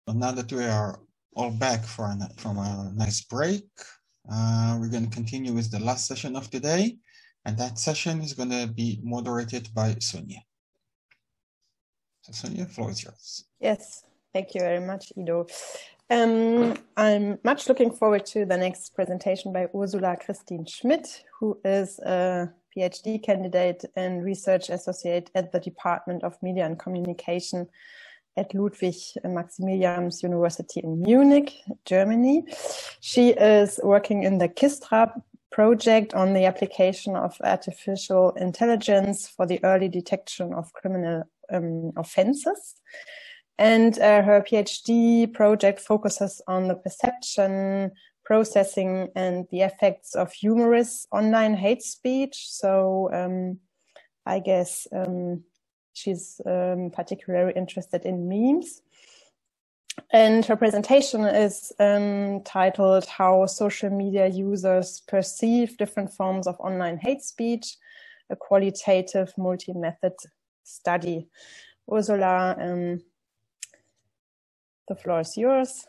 So now that we are all back from a nice break, we're going to continue with the last session of today. And that session is going to be moderated by Sünje. So Sünje, the floor is yours. Yes, thank you very much, Ido. I'm much looking forward to the next presentation by Ursula Kristin Schmid, who is a PhD candidate and research associate at the Department of Media and Communication at Ludwig Maximilians University in Munich, Germany. She is working in the KISTRA project on the application of artificial intelligence for the early detection of criminal offenses. And her PhD project focuses on the perception, processing, and the effects of humorous online hate speech. So I guess she's particularly interested in memes. And her presentation is titled How Social Media Users Perceive Different Forms of Online Hate Speech, a Qualitative Multi-Method Study. Ursula, the floor is yours.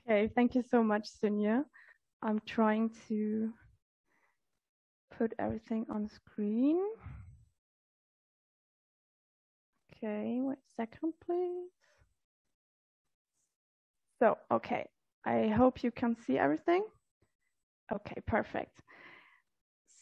Okay, thank you so much, Sünje. I'm trying to put everything on screen. Okay, wait a second, please. So, okay, I hope you can see everything. Okay, perfect.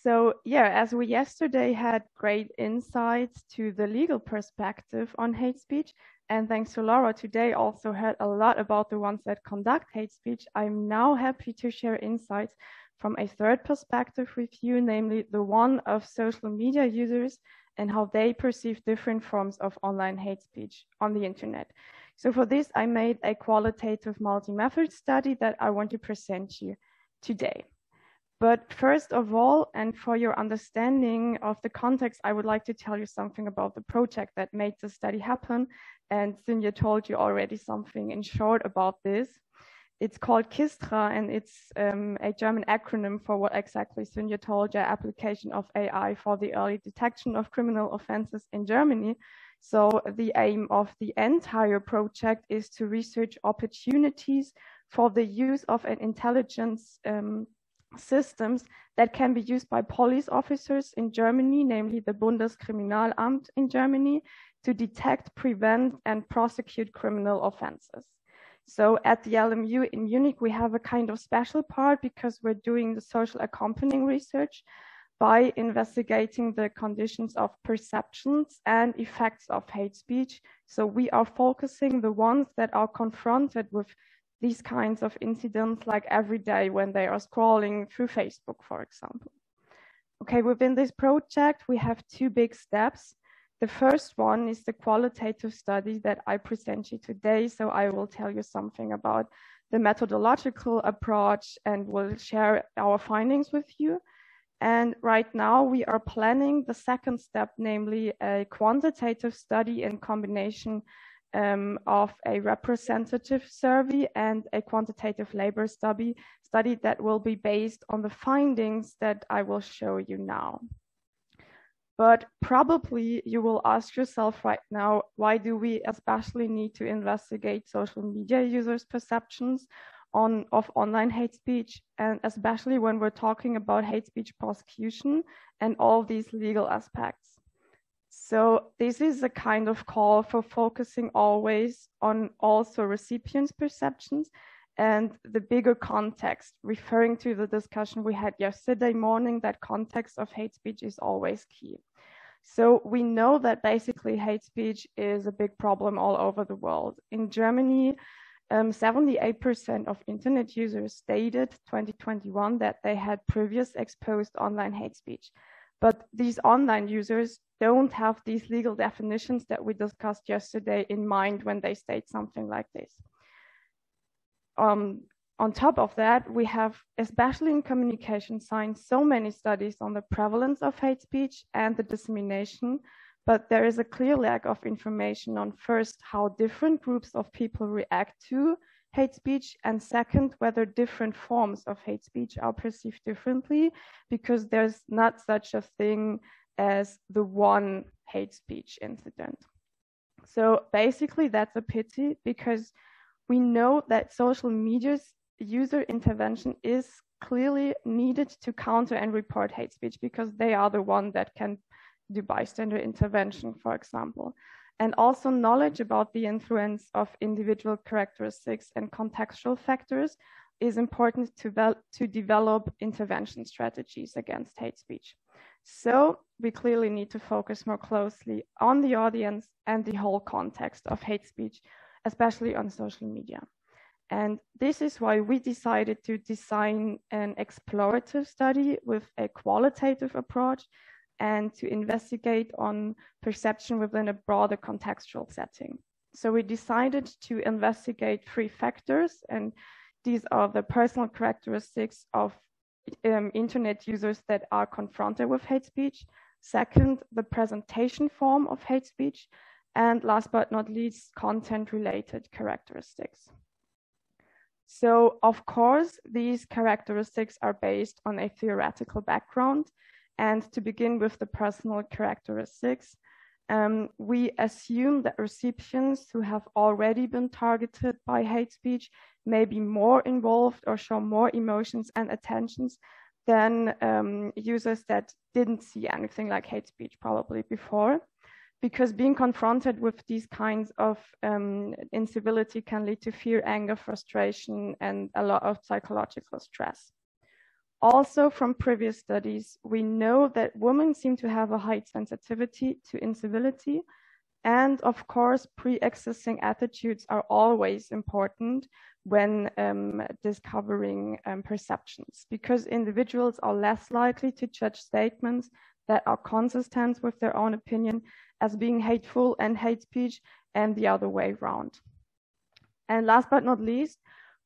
So, yeah, as we yesterday had great insights to the legal perspective on hate speech, and thanks to Laura, today also heard a lot about the ones that conduct hate speech. I'm now happy to share insights from a third perspective with you, namely the one of social media users and how they perceive different forms of online hate speech on the internet. So for this, I made a qualitative multi-method study that I want to present you today. But first of all, and for your understanding of the context, I would like to tell you something about the project that made the study happen. And Sünje told you already something in short about this. It's called KISTRA, and it's a German acronym for what exactly Sünje told you, application of AI for the early detection of criminal offenses in Germany. So the aim of the entire project is to research opportunities for the use of an intelligence systems that can be used by police officers in Germany, namely the Bundeskriminalamt in Germany, to detect, prevent, and prosecute criminal offenses. So at the LMU in Munich, we have a kind of special part because we're doing the social accompanying research by investigating the conditions of perceptions and effects of hate speech. So we are focusing the ones that are confronted with these kinds of incidents like every day when they are scrolling through Facebook, for example. Okay, within this project, we have two big steps. The first one is the qualitative study that I present you today. So I will tell you something about the methodological approach and will share our findings with you. And right now we are planning the second step, namely a quantitative study in combination of a representative survey and a quantitative labor study that will be based on the findings that I will show you now. But probably you will ask yourself right now, why do we especially need to investigate social media users' perceptions of online hate speech, and especially when we're talking about hate speech prosecution and all these legal aspects? So this is a kind of call for focusing always on also recipients' perceptions and the bigger context, referring to the discussion we had yesterday morning, that context of hate speech is always key. So we know that basically hate speech is a big problem all over the world. In Germany, 78% of internet users stated 2021 that they had previous exposed online hate speech. But these online users don't have these legal definitions that we discussed yesterday in mind when they state something like this. On top of that, we have, especially in communication science, so many studies on the prevalence of hate speech and the dissemination, but there is a clear lack of information on first, how different groups of people react to hate speech, and second, whether different forms of hate speech are perceived differently, because there's not such a thing as the one hate speech incident. So basically that's a pity, because we know that social media's user intervention is clearly needed to counter and report hate speech, because they are the one that can do bystander intervention, for example. And also knowledge about the influence of individual characteristics and contextual factors is important to develop intervention strategies against hate speech. So we clearly need to focus more closely on the audience and the whole context of hate speech, especially on social media. And this is why we decided to design an explorative study with a qualitative approach and to investigate on perception within a broader contextual setting. So we decided to investigate 3 factors, and these are the personal characteristics of internet users that are confronted with hate speech. Second, the presentation form of hate speech. And last but not least, content-related characteristics. So, of course, these characteristics are based on a theoretical background. And to begin with the personal characteristics, we assume that recipients who have already been targeted by hate speech may be more involved or show more emotions and attentions than users that didn't see anything like hate speech probably before. Because being confronted with these kinds of incivility can lead to fear, anger, frustration, and a lot of psychological stress. Also, from previous studies, we know that women seem to have a high sensitivity to incivility. And of course, pre-existing attitudes are always important when discovering perceptions, because individuals are less likely to judge statements that are consistent with their own opinion as being hateful and hate speech, and the other way around. And last but not least,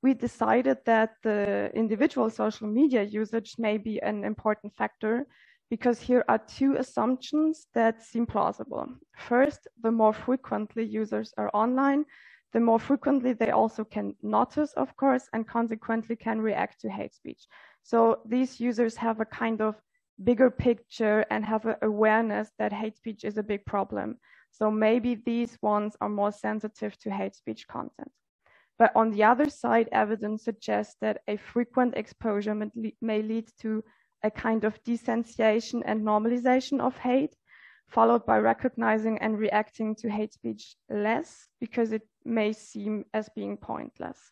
we decided that the individual social media usage may be an important factor, because here are 2 assumptions that seem plausible. First, the more frequently users are online, the more frequently they also can notice, of course, and consequently can react to hate speech. So these users have a kind of bigger picture and have an awareness that hate speech is a big problem. So maybe these ones are more sensitive to hate speech content. But on the other side, evidence suggests that a frequent exposure may lead to a kind of desensitization and normalization of hate, followed by recognizing and reacting to hate speech less, because it may seem as being pointless.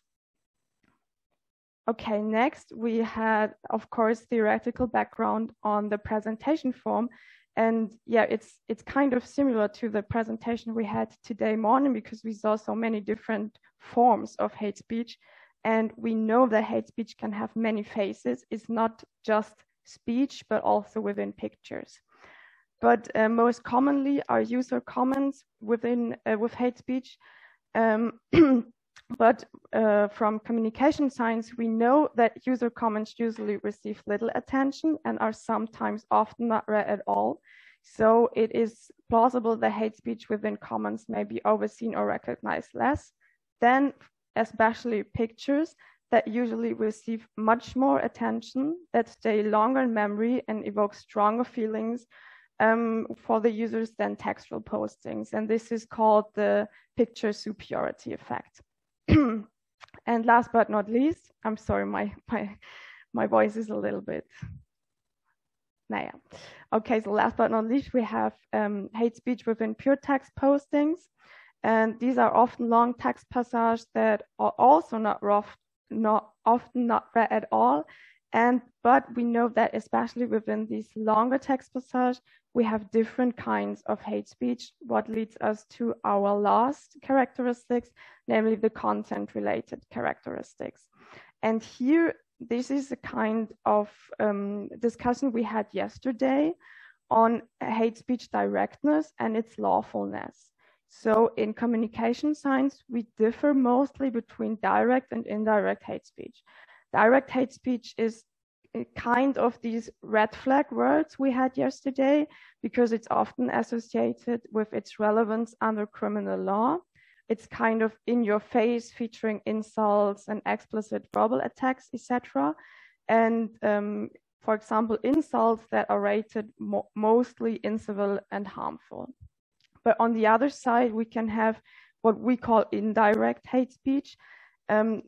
Okay, next we had, of course, theoretical background on the presentation form. And yeah, it's kind of similar to the presentation we had today morning, because we saw so many different forms of hate speech. And we know that hate speech can have many faces. It's not just speech, but also within pictures. But most commonly are user comments with hate speech. But from communication science, we know that user comments usually receive little attention and are sometimes often not read at all. So it is plausible that hate speech within comments may be overseen or recognized less than especially pictures that usually receive much more attention, that stay longer in memory and evoke stronger feelings for the users than textual postings. And this is called the picture superiority effect. And last but not least, I'm sorry, my voice is a little bit, Okay, so last but not least, we have hate speech within pure text postings. And these are often long text passages that are also often not read at all. But we know that especially within these longer text passages, we have different kinds of hate speech, what leads us to our last characteristics, namely the content-related characteristics. And here, this is a kind of discussion we had yesterday on hate speech directness and its lawfulness. So in communication science, we differ mostly between direct and indirect hate speech. Direct hate speech is kind of these red flag words we had yesterday, because it's often associated with its relevance under criminal law. It's kind of in your face, featuring insults and explicit verbal attacks, etc. And for example, insults that are rated mostly incivil and harmful. But on the other side, we can have what we call indirect hate speech,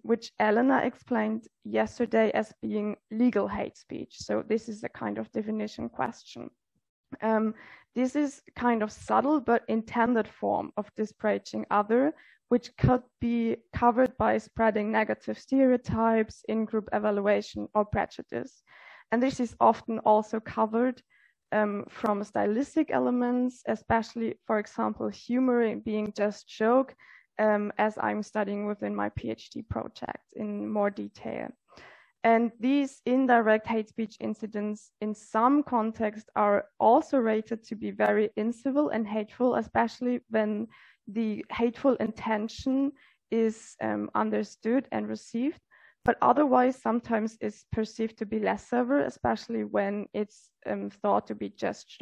which Elena explained yesterday as being legal hate speech. So this is a kind of definition question. This is kind of subtle but intended form of disparaging other, which could be covered by spreading negative stereotypes, in-group evaluation, or prejudice. And this is often also covered from stylistic elements, especially, for example, humor being just joke, as I'm studying within my PhD project in more detail. And these indirect hate speech incidents in some contexts are also rated to be very incivil and hateful, especially when the hateful intention is understood and received, but otherwise sometimes is perceived to be less severe, especially when it's thought to be just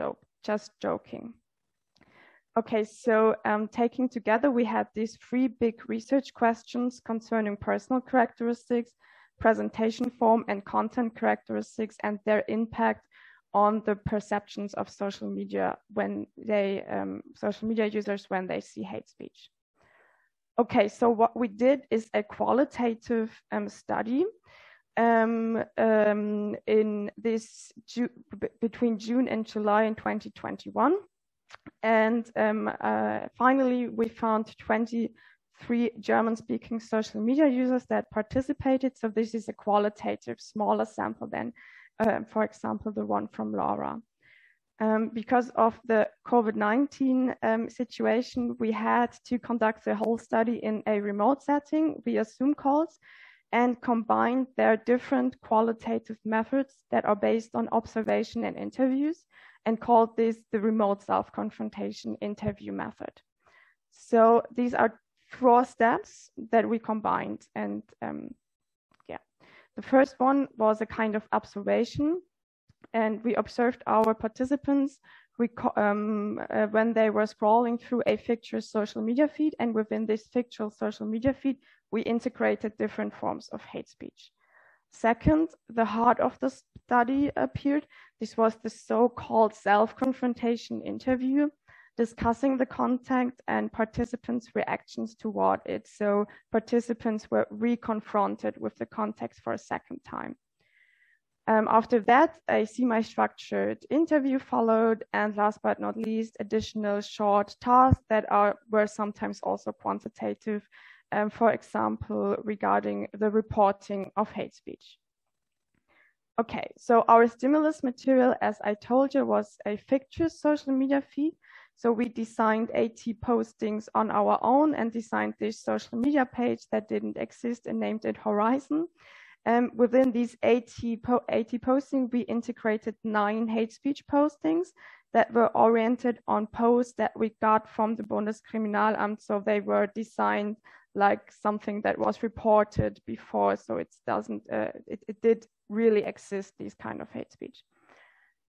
joking. Okay, so taking together, we had these 3 big research questions concerning personal characteristics, presentation form, and content characteristics, and their impact on the perceptions of social media when they social media users when they see hate speech. Okay, so what we did is a qualitative study in this between June and July in 2021, and finally we found 23 German-speaking social media users that participated. So this is a qualitative, smaller sample than, for example, the one from Laura. Because of the COVID-19 situation, we had to conduct the whole study in a remote setting via Zoom calls and combine their different qualitative methods that are based on observation and interviews, and called this the remote self-confrontation interview method. So these are 4 steps that we combined. And the first one was a kind of observation. And we observed our participants when they were scrolling through a fictitious social media feed. And within this fictitious social media feed, we integrated different forms of hate speech. Second, the heart of the study appeared. This was the so-called self-confrontation interview, discussing the content and participants' reactions toward it. So participants were reconfronted with the context for a second time. After that, a semi-structured interview followed, and last but not least, additional short tasks that were sometimes also quantitative, for example, regarding the reporting of hate speech. Okay, so our stimulus material, as I told you, was a fictitious social media feed. So we designed 80 postings on our own and designed this social media page that didn't exist and named it Horizon. Within these 80 postings, we integrated 9 hate speech postings that were oriented on posts that we got from the Bundeskriminalamt. So they were designed like something that was reported before. So it did really exist, these kind of hate speech.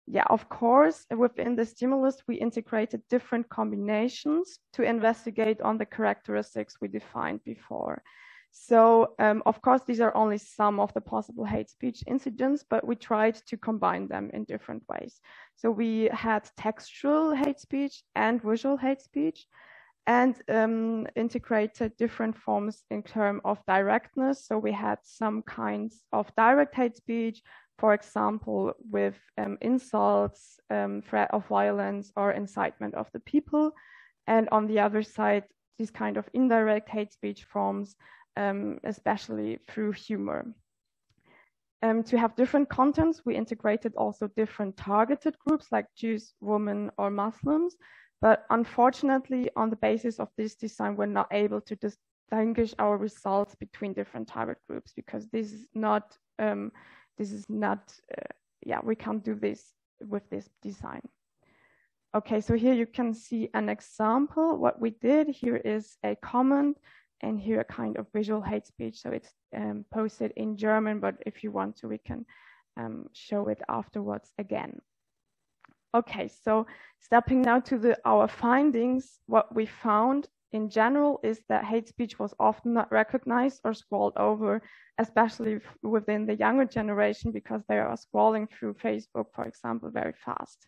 Yeah, of course, within the stimulus, we integrated different combinations to investigate on the characteristics we defined before. So, of course, these are only some of the possible hate speech incidents, but we tried to combine them in different ways. So we had textual hate speech and visual hate speech, and integrated different forms in terms of directness. So we had some kinds of direct hate speech, for example, with insults, threat of violence, or incitement of the people. And on the other side, these kind of indirect hate speech forms, especially through humor. To have different contents, we integrated also different targeted groups like Jews, women, or Muslims. But unfortunately, on the basis of this design, we're not able to distinguish our results between different target groups, because this is not, we can't do this with this design. Okay, so here you can see an example. What we did here is a comment, and here a kind of visual hate speech. So it's posted in German, but if you want to, we can show it afterwards again. Okay, so stepping now to our findings, what we found in general is that hate speech was often not recognized or scrolled over, especially within the younger generation, because they are scrolling through Facebook, for example, very fast.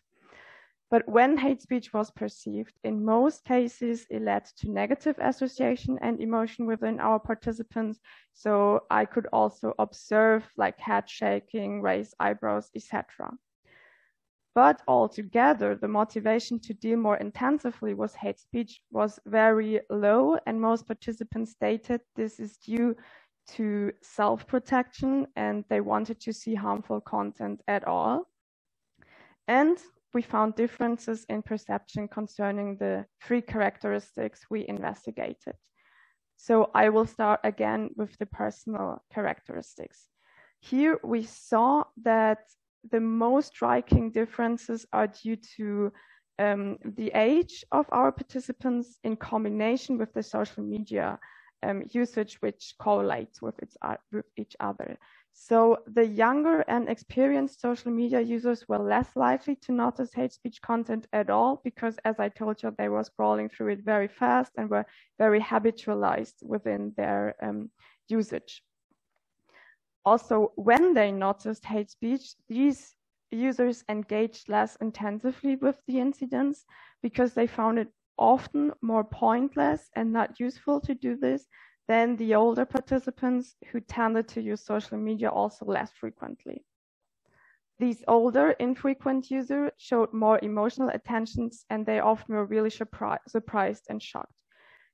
But when hate speech was perceived, in most cases, it led to negative association and emotion within our participants. So I could also observe like head shaking, raised eyebrows, etc. But altogether, the motivation to deal more intensively with hate speech was very low, and most participants stated this is due to self-protection and they wanted to see harmful content at all. And we found differences in perception concerning the 3 characteristics we investigated. So I will start again with the personal characteristics. Here we saw that the most striking differences are due to the age of our participants in combination with the social media usage, which correlates with each other. So the younger and experienced social media users were less likely to notice hate speech content at all, because as I told you, they were scrolling through it very fast and were very habitualized within their usage. Also, when they noticed hate speech, these users engaged less intensively with the incidents because they found it often more pointless and not useful to do this than the older participants who tended to use social media also less frequently. These older, infrequent users showed more emotional attentions, and they often were really surprised and shocked.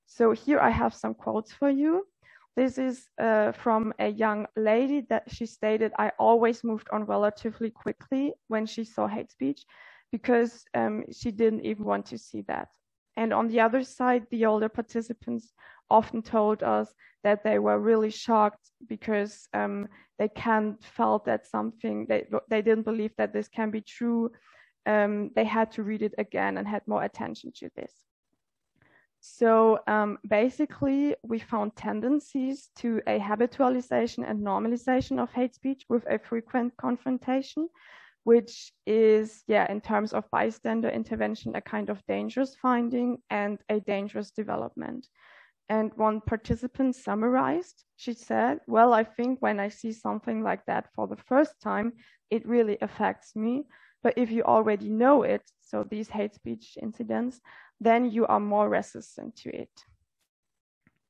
So here I have some quotes for you. This is from a young lady that she stated, "I always moved on relatively quickly when she saw hate speech because she didn't even want to see that." And on the other side, the older participants often told us that they were really shocked because they can't felt that something, they didn't believe that this can be true. They had to read it again and had more attention to this. So basically, we found tendencies to a habitualization and normalization of hate speech with a frequent confrontation, which is, in terms of bystander intervention, a kind of dangerous finding and a dangerous development. And one participant summarized, she said, "Well, I think when I see something like that for the first time, it really affects me. But if you already know it, so these hate speech incidents, then you are more resistant to it."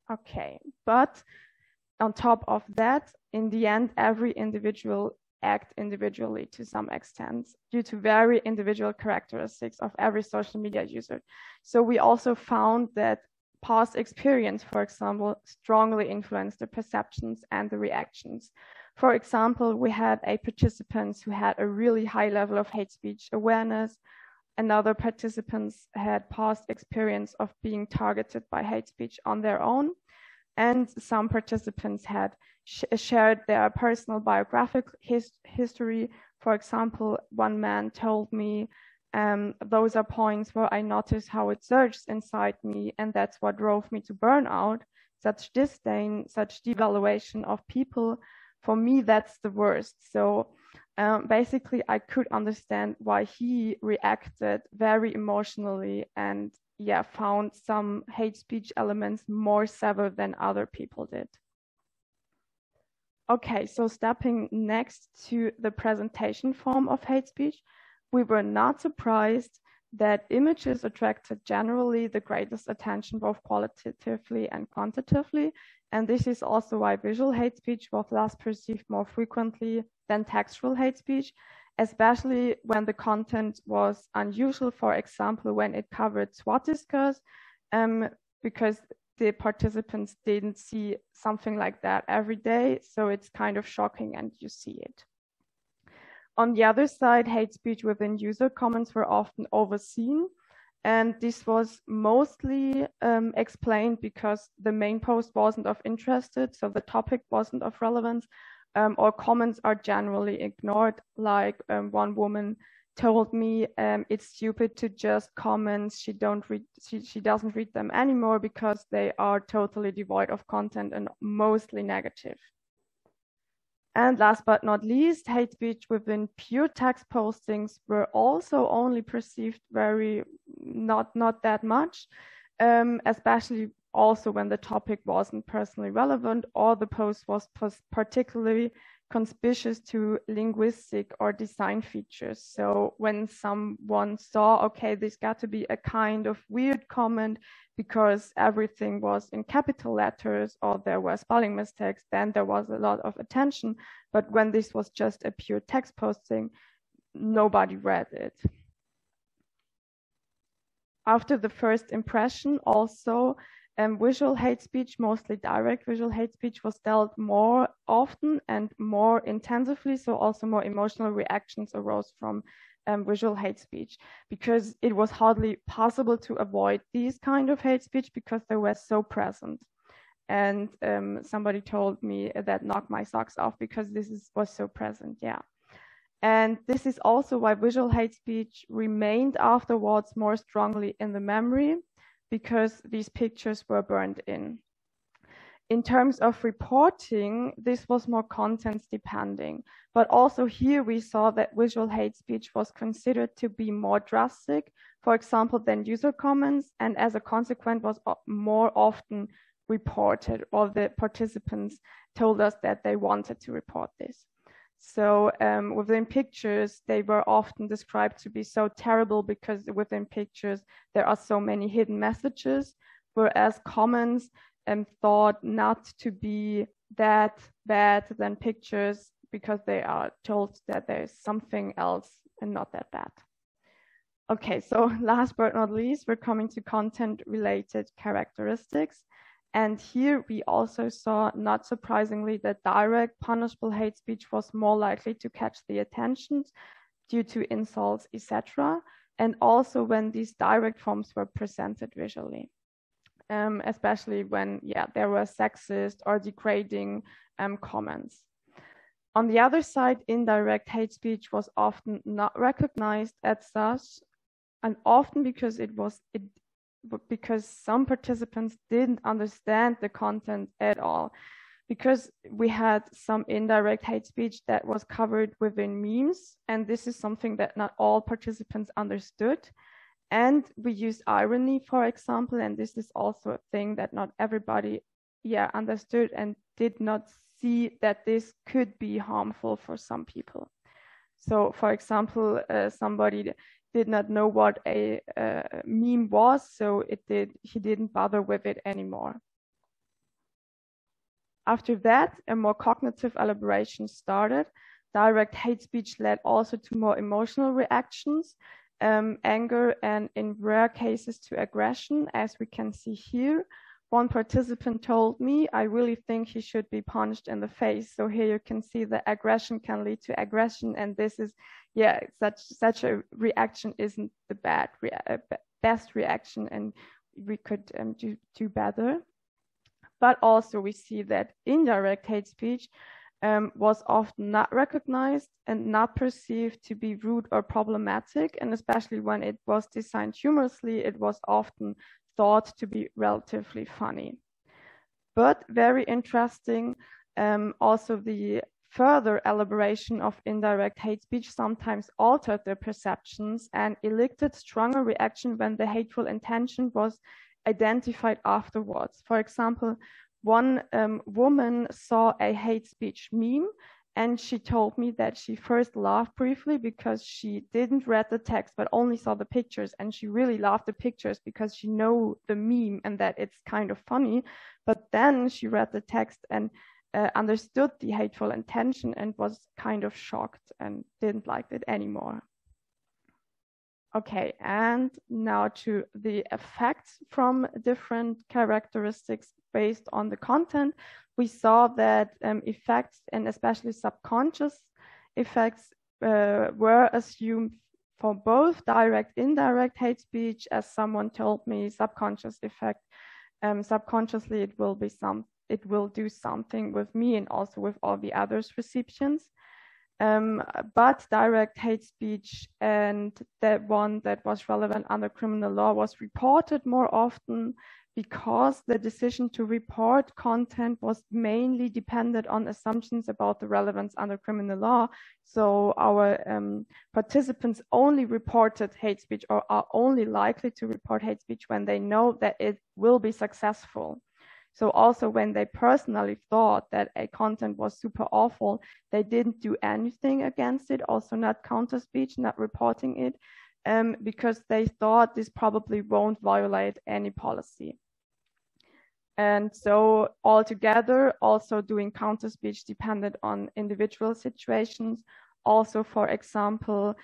Okay, but on top of that, in the end, every individual act individually to some extent due to very individual characteristics of every social media user. So we also found that past experience, for example, strongly influenced the perceptions and the reactions. For example, we had a participant who had a really high level of hate speech awareness. Another participants had past experience of being targeted by hate speech on their own. And some participants had shared their personal biographic history. For example, one man told me, "Those are points where I noticed how it surged inside me, and that's what drove me to burnout. Such disdain, such devaluation of people, for me, that's the worst." So basically, I could understand why he reacted very emotionally and found some hate speech elements more severe than other people did. Okay, so stepping next to the presentation form of hate speech, we were not surprised that images attracted generally the greatest attention, both qualitatively and quantitatively. And this is also why visual hate speech was thus perceived more frequently than textual hate speech, especially when the content was unusual, for example, when it covered SWOT discourse, because the participants didn't see something like that every day. So it's kind of shocking and you see it. On the other side, hate speech within user comments were often overseen. And this was mostly explained because the main post wasn't of interest, so the topic wasn't of relevance, or comments are generally ignored. Like one woman told me, "It's stupid to just comment. She doesn't read them anymore because they are totally devoid of content and mostly negative." And last but not least, hate speech within pure text postings were also only perceived very not that much, especially also when the topic wasn't personally relevant or the post was particularly conspicuous to linguistic or design features. So when someone saw, okay, this got to be a kind of weird comment because everything was in capital letters or there were spelling mistakes, then there was a lot of attention. But when this was just a pure text posting, nobody read it. After the first impression, also, visual hate speech, mostly direct visual hate speech, was dealt more often and more intensively. So also more emotional reactions arose from visual hate speech, because it was hardly possible to avoid these kind of hate speech because they were so present. And somebody told me that knocked my socks off because was so present, yeah. And this is also why visual hate speech remained afterwards more strongly in the memory, because these pictures were burned in. In terms of reporting, this was more content depending, but also here we saw that visual hate speech was considered to be more drastic, for example, than user comments, and as a consequence was more often reported, or the participants told us that they wanted to report this. So within pictures, they were often described to be so terrible because within pictures, there are so many hidden messages, whereas comments thought not to be that bad than pictures because they are told that there is something else and not that bad. Okay, so last but not least, we're coming to content-related characteristics. And here we also saw, not surprisingly, that direct punishable hate speech was more likely to catch the attention due to insults, etc. And also when these direct forms were presented visually, especially when, there were sexist or degrading comments. On the other side, indirect hate speech was often not recognized as such, and often because because some participants didn't understand the content at all, because we had some indirect hate speech that was covered within memes, and this is something that not all participants understood. And we used irony, for example, and this is also a thing that not everybody understood and did not see that this could be harmful for some people. So, for example, somebody did not know what a meme was, so he didn't bother with it anymore. After that, a more cognitive elaboration started. Direct hate speech led also to more emotional reactions, anger, and in rare cases to aggression, as we can see here. One participant told me, I really think he should be punched in the face. So here you can see that aggression can lead to aggression, and this is, such a reaction isn't the best reaction, and we could do better. But also we see that indirect hate speech was often not recognized and not perceived to be rude or problematic, and especially when it was designed humorously, it was often thought to be relatively funny. But very interesting, also the further elaboration of indirect hate speech sometimes altered their perceptions and elicited stronger reaction when the hateful intention was identified afterwards. For example, one woman saw a hate speech meme, and she told me that she first laughed briefly because she didn't read the text but only saw the pictures, and she really loved the pictures because she knew the meme and that it's kind of funny. But then she read the text and understood the hateful intention and was kind of shocked and didn't like it anymore. Okay, and now to the effects from different characteristics based on the content. We saw that effects, and especially subconscious effects, were assumed for both direct, indirect hate speech. As someone told me, subconscious effect, subconsciously it will do something with me and also with all the others recipients. But direct hate speech, and that one that was relevant under criminal law, was reported more often because the decision to report content was mainly dependent on assumptions about the relevance under criminal law. So our participants only reported hate speech, or are only likely to report hate speech when they know that it will be successful. So also when they personally thought that a content was super awful, they didn't do anything against it, also not counter speech, not reporting it, because they thought this probably won't violate any policy. And so altogether, also doing counter speech depended on individual situations. Also, for example,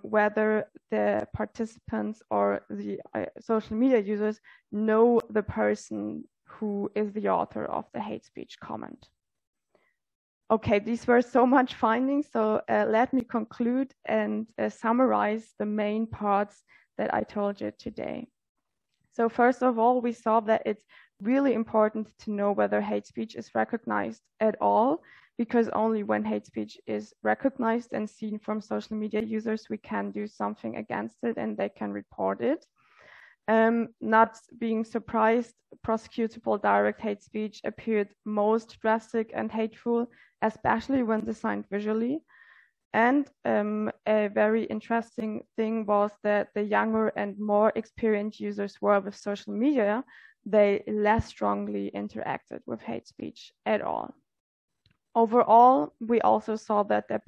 whether the participants or the social media users know the person who is the author of the hate speech comment. Okay, these were so much findings, so let me conclude and summarize the main parts that I told you today. So first of all, we saw that it's really important to know whether hate speech is recognized at all, because only when hate speech is recognized and seen from social media users, we can do something against it and they can report it. Not being surprised, prosecutable direct hate speech appeared most drastic and hateful, especially when designed visually. And a very interesting thing was that the younger and more experienced users were with social media, they less strongly interacted with hate speech at all. Overall, we also saw that their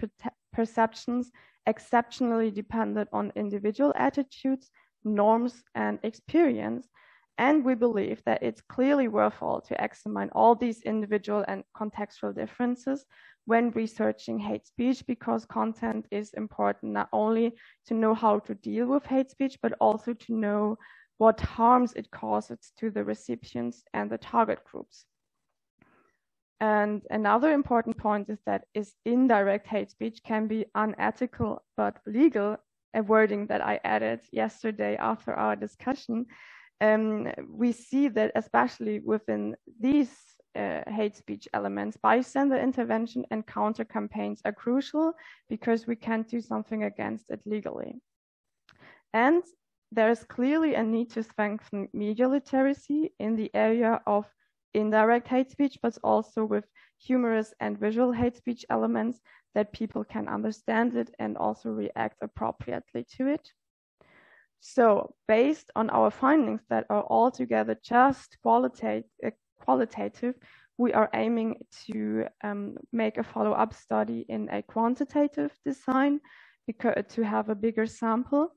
perceptions exceptionally depended on individual attitudes, norms, and experience. And we believe that it's clearly worthwhile to examine all these individual and contextual differences when researching hate speech, because content is important not only to know how to deal with hate speech, but also to know what harms it causes to the recipients and the target groups. And another important point is that indirect hate speech can be unethical but legal, a wording that I added yesterday after our discussion. We see that especially within these hate speech elements, bystander intervention and counter campaigns are crucial because we can't do something against it legally. And there is clearly a need to strengthen media literacy in the area of indirect hate speech, but also with humorous and visual hate speech elements that people can understand it and also react appropriately to it. So based on our findings that are altogether just qualitative, we are aiming to make a follow-up study in a quantitative design to have a bigger sample.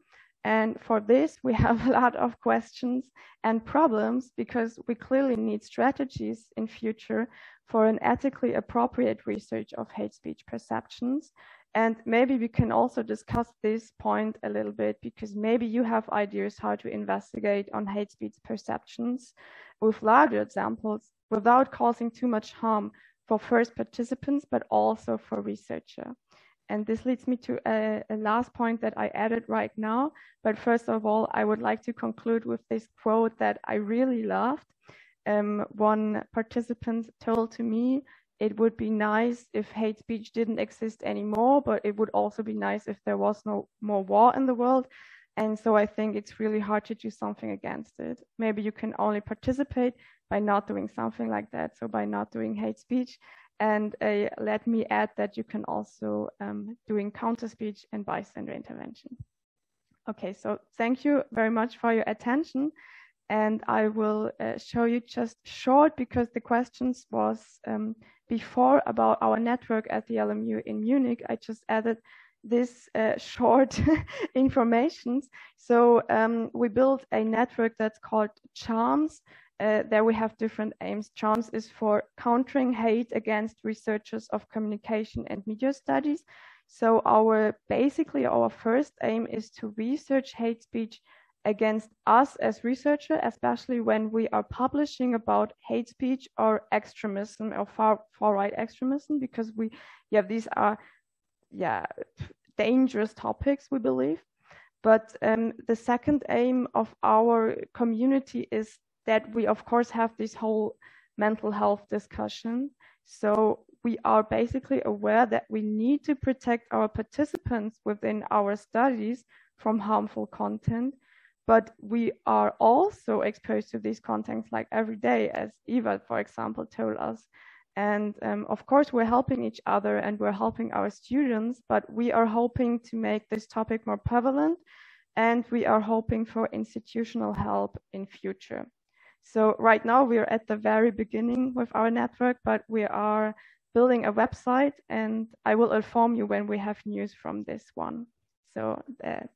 And for this, we have a lot of questions and problems because we clearly need strategies in future for an ethically appropriate research of hate speech perceptions. And maybe we can also discuss this point a little bit because maybe you have ideas how to investigate on hate speech perceptions with larger examples without causing too much harm for first participants, but also for researchers. And this leads me to a last point that I added right now. But first of all, I would like to conclude with this quote that I really loved. One participant told to me, it would be nice if hate speech didn't exist anymore, but it would also be nice if there was no more war in the world. And so I think it's really hard to do something against it. Maybe you can only participate by not doing something like that. So by not doing hate speech. And let me add that you can also doing counter speech and bystander intervention. Okay, so thank you very much for your attention. And I will show you just short, because the questions was before about our network at the LMU in Munich. I just added this short information. So we built a network that's called CHARMS. There we have different aims. CHARMS is for countering hate against researchers of communication and media studies. So basically our first aim is to research hate speech against us as researchers, especially when we are publishing about hate speech or extremism or far-right extremism, because these are dangerous topics, we believe. But the second aim of our community is that we, of course, have this whole mental health discussion. So we are basically aware that we need to protect our participants within our studies from harmful content, but we are also exposed to these contents like every day, as Eva, for example, told us. And of course, we're helping each other and we're helping our students, but we are hoping to make this topic more prevalent, and we are hoping for institutional help in future. So right now we're at the very beginning with our network, but we are building a website, and I will inform you when we have news from this one. So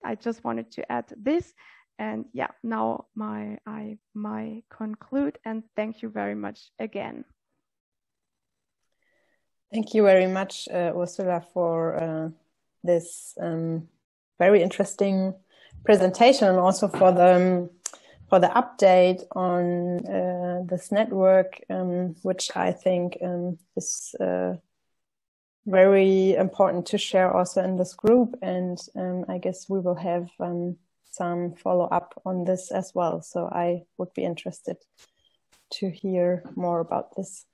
I just wanted to add this, and yeah, now I might conclude, and thank you very much again. Thank you very much, Ursula, for this very interesting presentation, and also for the update on this network, which I think is very important to share also in this group. And I guess we will have some follow-up on this as well. So I would be interested to hear more about this.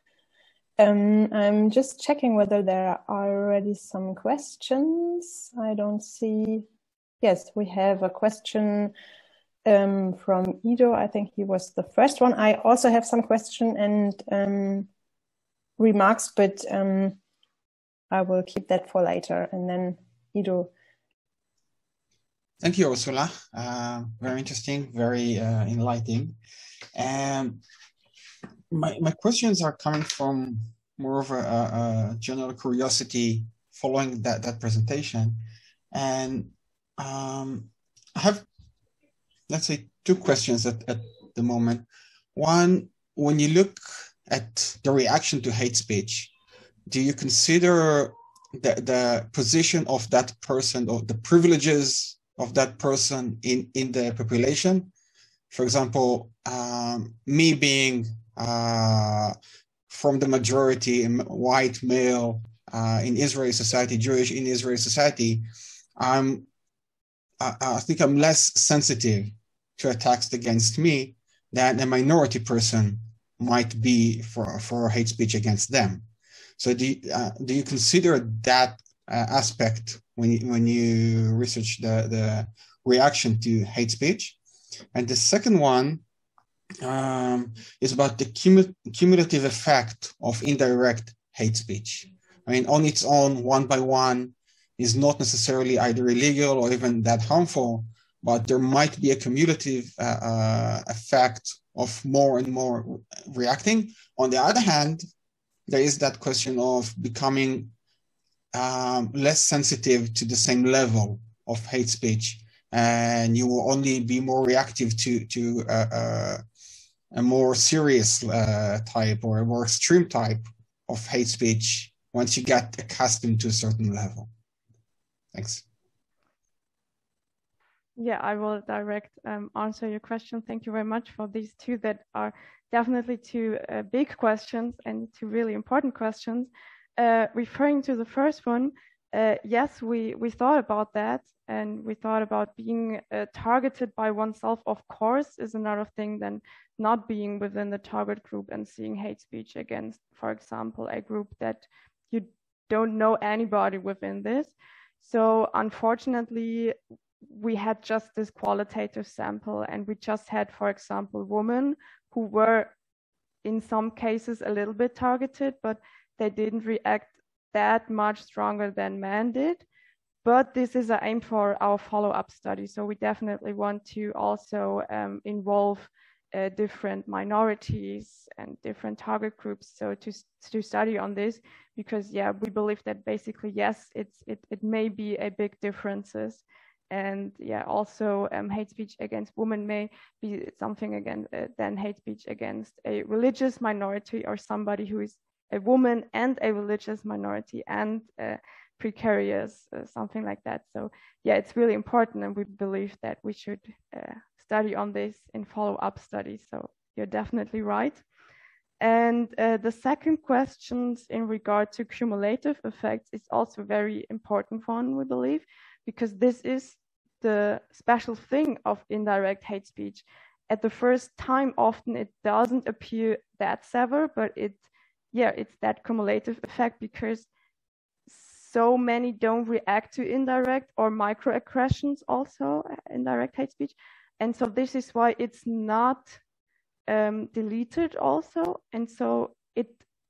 I'm just checking whether there are already some questions. I don't see. Yes, we have a question from Ido. I think he was the first one. I also have some question and remarks, but I will keep that for later. And then Ido. Thank you, Ursula. Very interesting, very enlightening. My questions are coming from more of a general curiosity following that presentation. And I have, let's say, two questions at the moment. One, when you look at the reaction to hate speech, do you consider the position of that person or the privileges of that person in the population? For example, me being from the majority white male in Israeli society, Jewish in Israeli society, I think I'm less sensitive to attacks against me than a minority person might be for hate speech against them. So do you consider that aspect when you research the reaction to hate speech? And the second one is about the cumulative effect of indirect hate speech. I mean, on its own, one by one, is not necessarily either illegal or even that harmful, but there might be a cumulative effect of more and more reacting. On the other hand, there is that question of becoming less sensitive to the same level of hate speech, and you will only be more reactive to a more serious type or a more extreme type of hate speech once you get accustomed to a certain level. Thanks. Yeah, I will direct answer your question. Thank you very much for these two that are definitely two big questions and two really important questions. Referring to the first one, yes, we thought about that, and we thought about being targeted by oneself, of course, is another thing than not being within the target group and seeing hate speech against, for example, a group that you don't know anybody within this. So unfortunately, we had just this qualitative sample, and we just had, for example, women who were in some cases a little bit targeted, but they didn't react that much stronger than men did. But this is an aim for our follow-up study. So we definitely want to also involve different minorities and different target groups, so to study on this, because yeah, we believe that basically, yes, it may be a big differences. And yeah, also hate speech against women may be something again than hate speech against a religious minority or somebody who is a woman and a religious minority and precarious, something like that. So yeah, it's really important, and we believe that we should study on this in follow-up studies. So you're definitely right. And the second question in regard to cumulative effects is also a very important one, we believe, because this is the special thing of indirect hate speech. At the first time, often it doesn't appear that severe, but it's that cumulative effect, because so many don't react to indirect or microaggressions, also indirect hate speech. And so this is why it's not deleted also. And so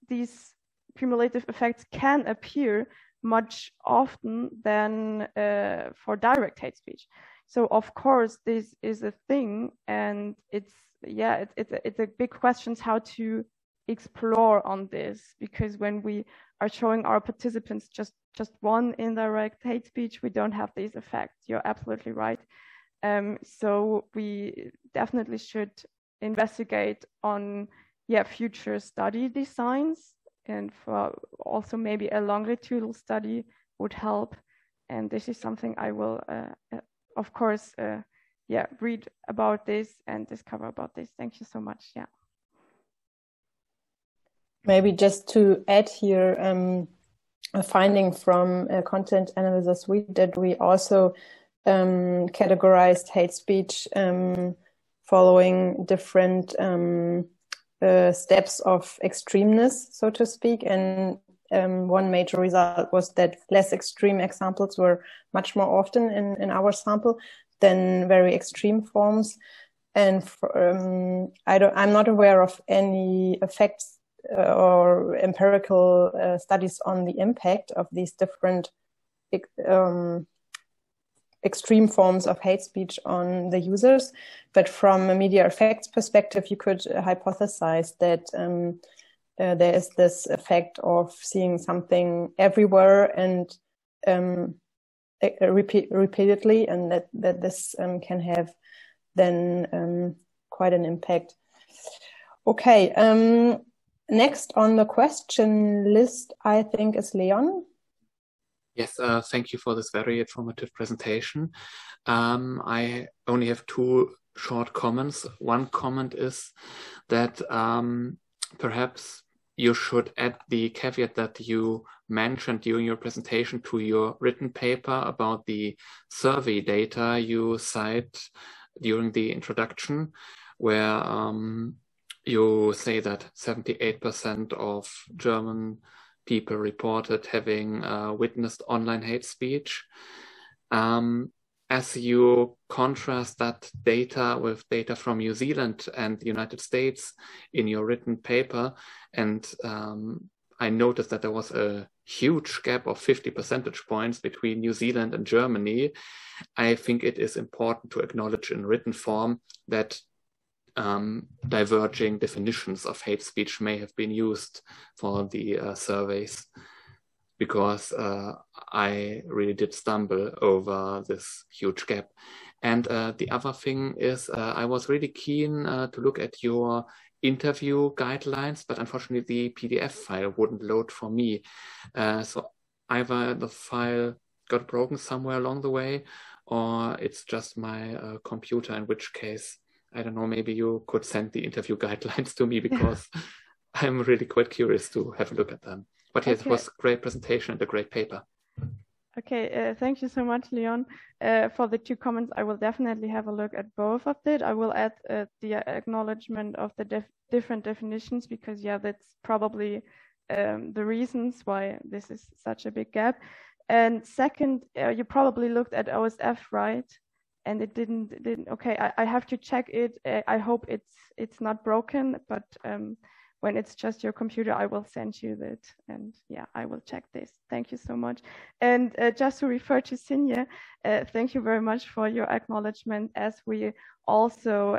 these cumulative effects can appear much often than for direct hate speech. So of course this is a thing, and it's a big question how to explore on this, because when we are showing our participants just one indirect hate speech, we don't have these effects. You're absolutely right. So we definitely should investigate on future study designs, and for also maybe a longitudinal study would help. And this is something I will of course read about this and discover about this. Thank you so much. Maybe just to add here, a finding from Content Analysis Suite that we also categorized hate speech following different steps of extremeness, so to speak. And one major result was that less extreme examples were much more often in our sample than very extreme forms. And I'm not aware of any effects or empirical studies on the impact of these different extreme forms of hate speech on the users. But from a media effects perspective, you could hypothesize that there is this effect of seeing something everywhere and repeatedly, and that this can have then quite an impact. Okay, next on the question list, I think, is Leon. Yes, thank you for this very informative presentation. I only have two short comments. One comment is that perhaps you should add the caveat that you mentioned during your presentation to your written paper about the survey data you cite during the introduction, where you say that 78% of German people reported having witnessed online hate speech. As you contrast that data with data from New Zealand and the United States in your written paper, and I noticed that there was a huge gap of 50 percentage points between New Zealand and Germany, I think it is important to acknowledge in written form that diverging definitions of hate speech may have been used for the surveys, because I really did stumble over this huge gap. And the other thing is I was really keen to look at your interview guidelines, but unfortunately the PDF file wouldn't load for me. So either the file got broken somewhere along the way, or it's just my computer, in which case, I don't know, maybe you could send the interview guidelines to me, because I'm really quite curious to have a look at them. But yes, okay. It was a great presentation and a great paper. Okay, thank you so much, Leon. For the two comments, I will definitely have a look at both of it. I will add the acknowledgement of the different definitions, because that's probably the reasons why this is such a big gap. And second, you probably looked at OSF, right? And it didn't. Okay, I have to check it. I hope it's not broken, but when it's just your computer, I will send you that, and I will check this. Thank you so much. And just to refer to Sünje, thank you very much for your acknowledgement, as we also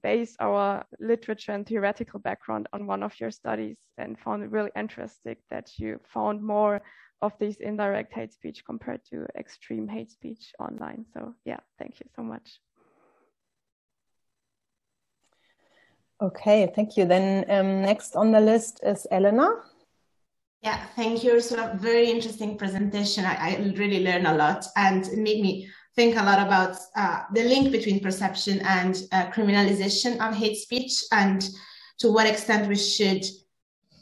base our literature and theoretical background on one of your studies, and found it really interesting that you found more of these indirect hate speech compared to extreme hate speech online. So thank you so much. Okay, thank you. Then next on the list is Elena. Yeah, thank you, Ursula. Very interesting presentation. I really learned a lot, and it made me think a lot about the link between perception and criminalization of hate speech, and to what extent we should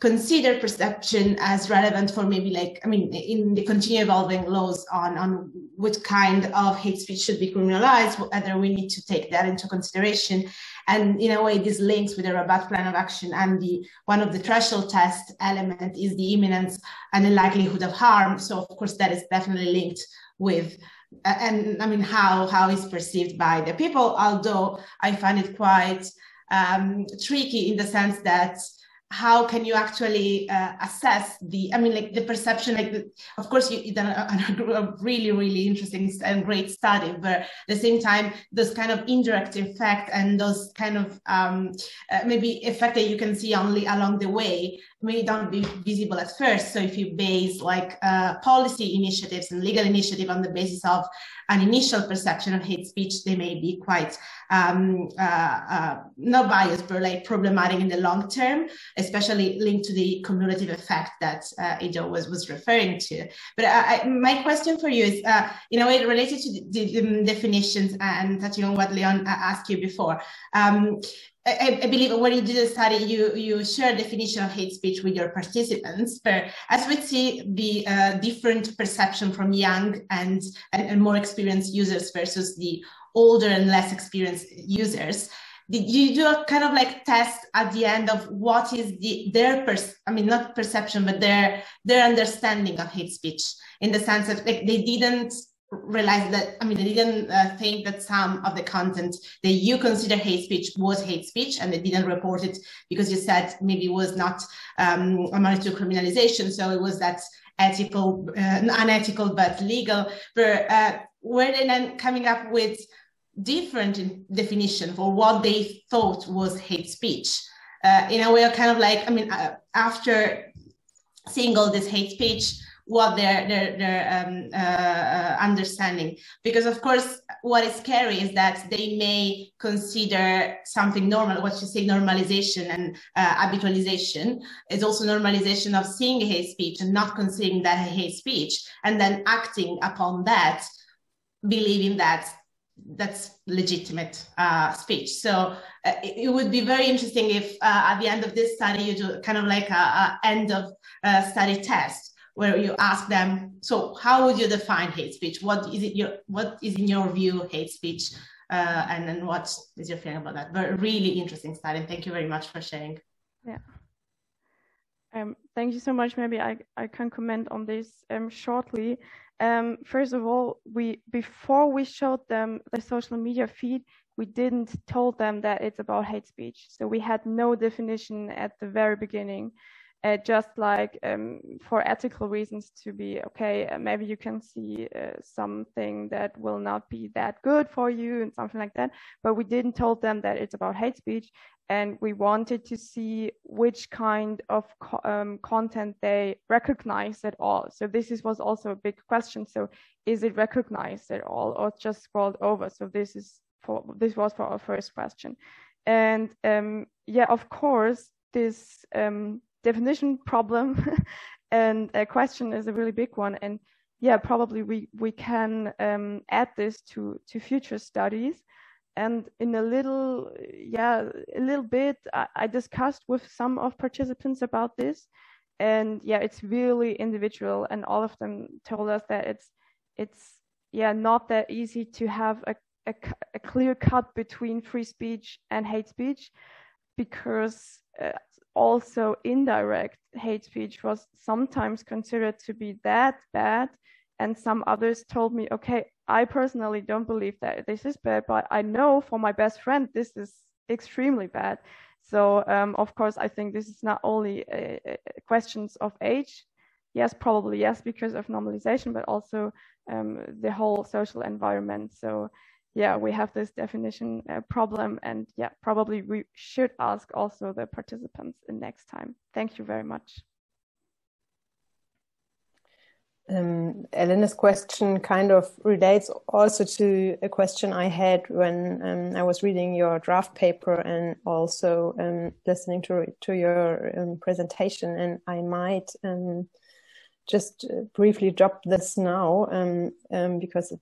consider perception as relevant for maybe in the continually evolving laws on what kind of hate speech should be criminalized, whether we need to take that into consideration. And in a way, this links with a robust plan of action, and one of the threshold test element is the imminence and the likelihood of harm. So of course that is definitely linked with how it's perceived by the people, although I find it quite tricky in the sense that how can you actually assess the, I mean, like the perception, like of course you done a really, really interesting and great study, but at the same time, those kind of indirect effect and those kind of maybe effect that you can see only along the way may not be visible at first. So if you base like policy initiatives and legal initiative on the basis of an initial perception of hate speech, they may be quite not biased, but like problematic in the long term, especially linked to the cumulative effect that Ido was referring to. But my question for you is, in a way, related to the definitions and touching on what Leon asked you before. I believe when you did a study, you share a definition of hate speech with your participants, but as we see the different perception from young and more experienced users versus the older and less experienced users, did you do a kind of like test at the end of what is their not perception, but their understanding of hate speech, in the sense that like they didn't realize that, they didn't think that some of the content that you consider hate speech was hate speech, and they didn't report it because you said maybe it was not amounted to criminalization, so it was that ethical, unethical but legal. But were they then coming up with different definition for what they thought was hate speech? In a way, kind of like, after seeing all this hate speech, what their understanding, because of course what is scary is that they may consider something normal, what you say normalization and habitualization is also normalization of seeing hate speech and not considering that hate speech, and then acting upon that, believing that that's legitimate speech. So it would be very interesting if at the end of this study you do kind of like a end of study test, where you ask them, so how would you define hate speech? What is in your view hate speech? And then what is your feeling about that? But really interesting study. Thank you very much for sharing. Yeah. Thank you so much. Maybe I can comment on this shortly. First of all, before we showed them the social media feed, we didn't told them that it's about hate speech. So we had no definition at the very beginning. Just like for ethical reasons, to be okay, maybe you can see something that will not be that good for you and something like that, but we didn't told them that it's about hate speech, and we wanted to see which kind of content they recognize at all. So this was also a big question. So is it recognized at all, or just scrolled over? So this was for our first question. And yeah, of course, this definition problem and a question is a really big one, and yeah, probably we can add this to future studies. And in a little bit I discussed with some of participants about this, and yeah, it's really individual, and all of them told us that it's not that easy to have a clear cut between free speech and hate speech, because also indirect hate speech was sometimes considered to be that bad, and some others told me, okay, I personally don't believe that this is bad, but I know for my best friend this is extremely bad. So of course I think this is not only questions of age, yes, probably yes, because of normalization, but also the whole social environment. So yeah, we have this definition problem, and yeah, probably we should ask also the participants in next time. Thank you very much. Elena's question kind of relates also to a question I had when I was reading your draft paper and also listening to your presentation, and I might just briefly drop this now because it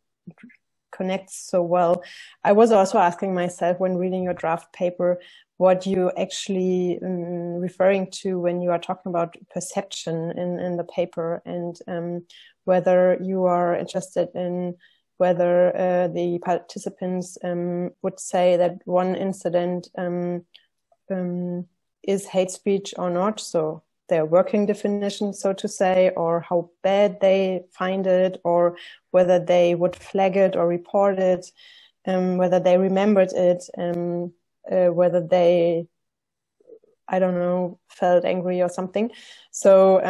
connects so well. I was also asking myself when reading your draft paper what you actually referring to when you are talking about perception in the paper, and whether you are interested in whether the participants would say that one incident is hate speech or not, so their working definition, so to say, or how bad they find it, or whether they would flag it or report it, whether they remembered it, whether they I don't know, felt angry or something. So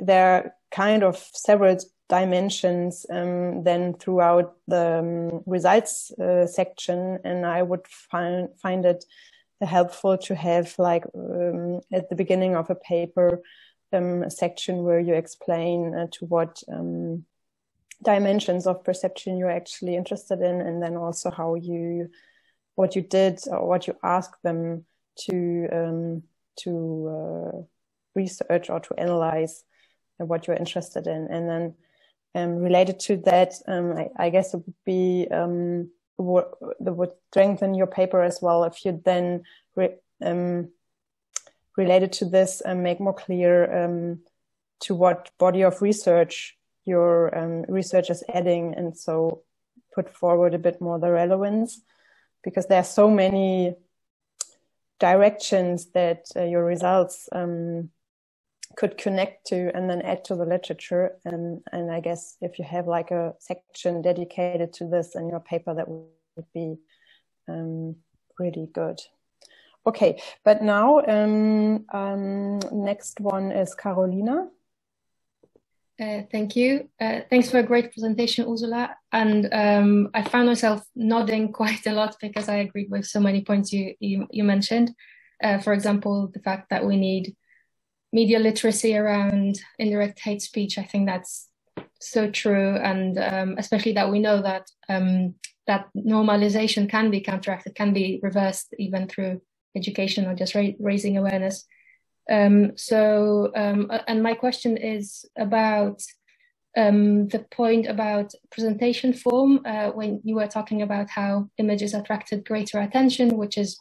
there are kind of several dimensions then throughout the results section, and I would find it helpful to have like at the beginning of a paper a section where you explain to what dimensions of perception you're actually interested in, and then also what you did or what you asked them to research or to analyze what you're interested in. And then related to that, I guess it would be that would strengthen your paper as well if you then related to this make more clear to what body of research your research is adding, and so put forward a bit more the relevance, because there are so many directions that your results could connect to and then add to the literature. And I guess if you have like a section dedicated to this in your paper, that would be really good. Okay, but now next one is Carolina. Thank you. Thanks for a great presentation, Ursula. And I found myself nodding quite a lot because I agreed with so many points you mentioned. For example, the fact that we need media literacy around indirect hate speech. I think that's so true. And especially that we know that that normalization can be counteracted, can be reversed even through education or just raising awareness. And my question is about the point about presentation form, when you were talking about how images attracted greater attention, which is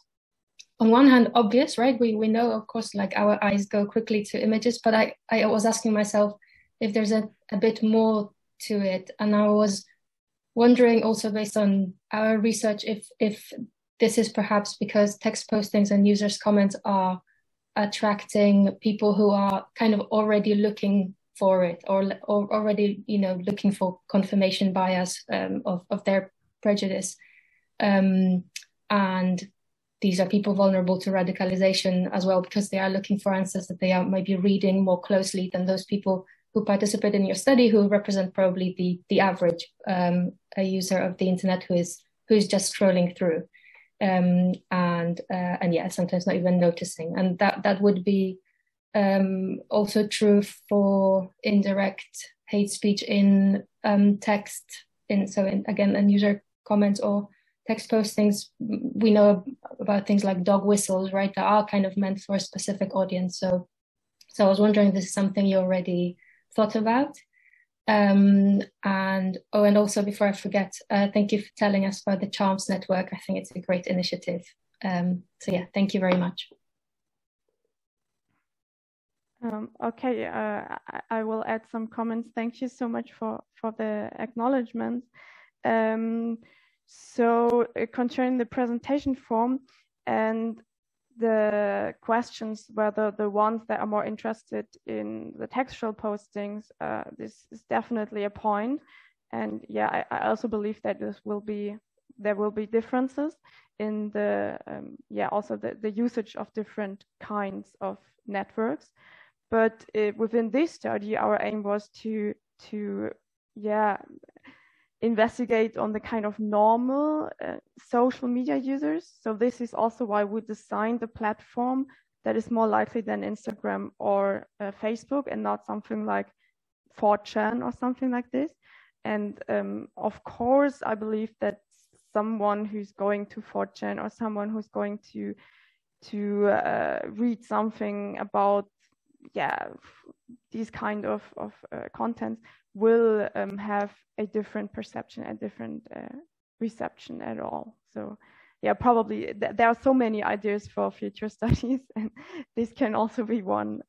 on one hand obvious, right? We know, of course, like our eyes go quickly to images, but I was asking myself if there's a bit more to it. And I was wondering also, based on our research, if this is perhaps because text postings and users' comments are attracting people who are kind of already looking for it, or already, looking for confirmation bias of their prejudice. And these are people vulnerable to radicalization as well, because they are looking for answers that they are maybe reading more closely than those people who participate in your study, who represent probably the average a user of the internet who is just scrolling through. And yeah, sometimes not even noticing. And that would be also true for indirect hate speech in text. In user comments or text postings. We know about things like dog whistles, right? That are kind of meant for a specific audience. So I was wondering if this is something you already thought about. And also, before I forget, thank you for telling us about the Charms Network. I think it's a great initiative. So yeah, thank you very much. Okay, I will add some comments. Thank you so much for the acknowledgement. So concerning the presentation form and the questions, whether the ones that are more interested in the textual postings, this is definitely a point. And yeah, I also believe that there will be differences in the also the usage of different kinds of networks. But within this study, our aim was to investigate on the kind of normal social media users. So this is also why we designed a platform that is more likely than Instagram or Facebook, and not something like 4chan or something like this. And of course, I believe that someone who's going to 4chan or someone who's going to read something about these kind of content will have a different perception, a different reception at all. So yeah, probably there are so many ideas for future studies, and this can also be one.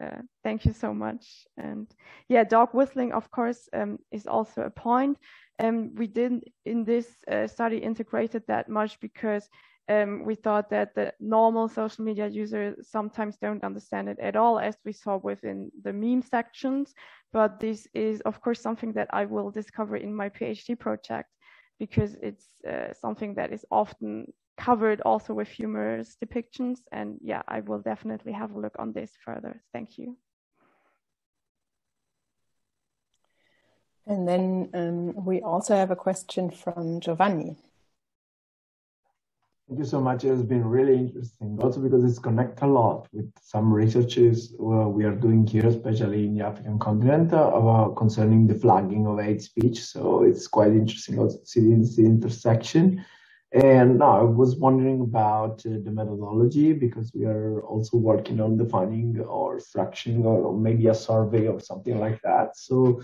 Thank you so much. And yeah, dog whistling, of course, is also a point. We didn't in this study integrated that much because we thought that the normal social media users sometimes don't understand it at all, as we saw within the meme sections. But this is, of course, something that I will discover in my PhD project, because it's something that is often covered also with humorous depictions. And yeah, I will definitely have a look on this further. Thank you. And then we also have a question from Giovanni. Thank you so much. It has been really interesting, also because it's connect a lot with some researches we are doing here, especially in the African continent, concerning the flagging of hate speech. So it's quite interesting also to see this intersection. And now I was wondering about the methodology, because we are also working on defining or structuring or maybe a survey or something like that. So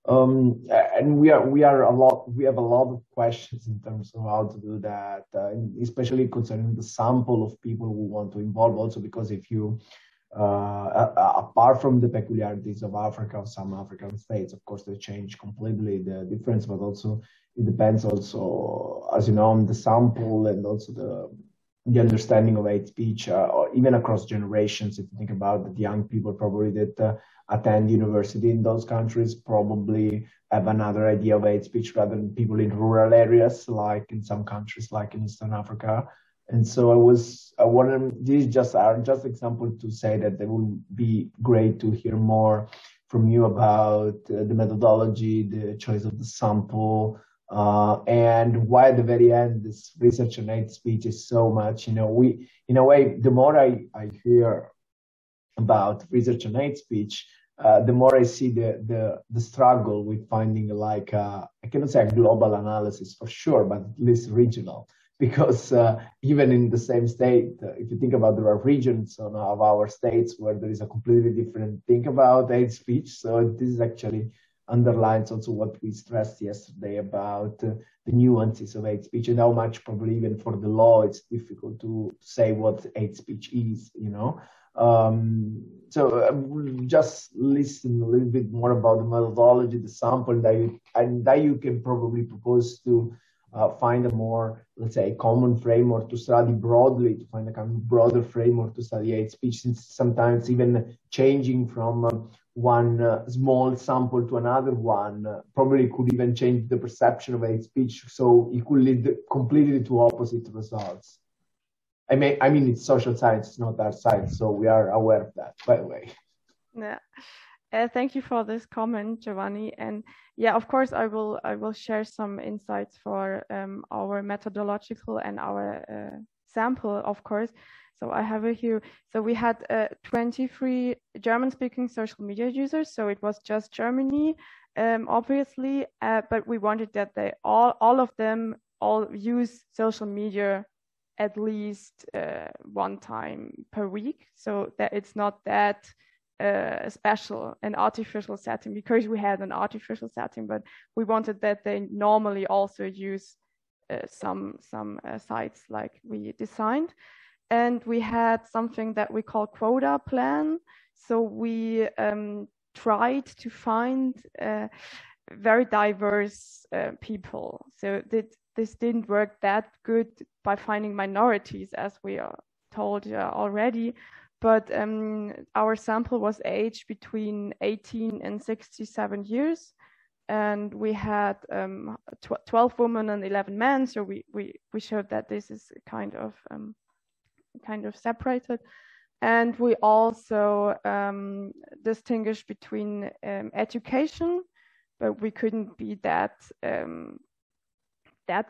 and we have a lot of questions in terms of how to do that, especially concerning the sample of people we want to involve. Also, because if you apart from the peculiarities of Africa, of some African states, of course, they change completely the difference, but also it depends also, as you know, on the sample and also the understanding of hate speech, or even across generations. If you think about the young people probably that attend university in those countries this of hate speech rather than people in rural areas, like in some countries, like in Eastern Africa. And so I wanted, these just examples to say that it would be great to hear more from you about the methodology, the choice of the sample, and why at the very end this research on hate speech is so much, in a way, the more I hear about research on hate speech, the more I see the struggle with finding, like, I cannot say a global analysis for sure, but at least regional. Because even in the same state, if you think about, there are regions of our states where there is a completely different thing about hate speech. So this is actually underlines also what we stressed yesterday about the nuances of hate speech and how much probably even for the law it's difficult to say what hate speech is, So just listen a little bit more about the methodology, the sample that you can probably propose to find a more, let's say, common framework to study broadly, to find a kind of broader framework to study hate speech, since sometimes even changing from one small sample to another one probably could even change the perception of hate speech. So it could lead completely to opposite results. I mean, it's social science, it's not art science, so we are aware of that, by the way. Yeah. Thank you for this comment, Giovanni. And yeah, of course, I will share some insights for our methodological and our sample, of course. So I have it here. So we had 23 German-speaking social media users. So it was just Germany, obviously, but we wanted that they all of them use social media at least one time per week. So that it's not that special an artificial setting, because we had an artificial setting, but we wanted that they normally also use some sites like we designed. And we had something that we call quota plan. So we tried to find very diverse people. So this didn't work that good by finding minorities, as we are told already. But our sample was aged between 18 and 67 years. And we had 12 women and 11 men. So we showed that this is kind of separated. And we also distinguished between education, but we couldn't be that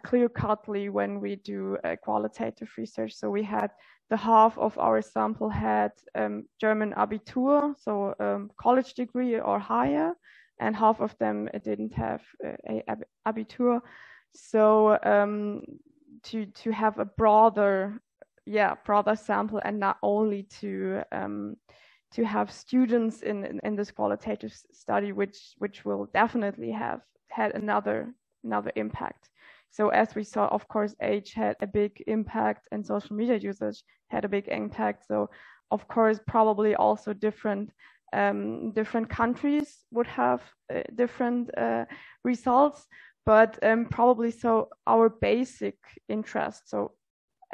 clear-cutly when we do qualitative research. So we had the half of our sample had German Abitur, so college degree or higher, and half of them didn't have a Abitur. So to have a broader sample, and not only to have students in this qualitative study, which will definitely have had another impact. So as we saw, of course, age had a big impact and social media usage had a big impact. So of course, probably also different countries would have different results, but probably so our basic interest. So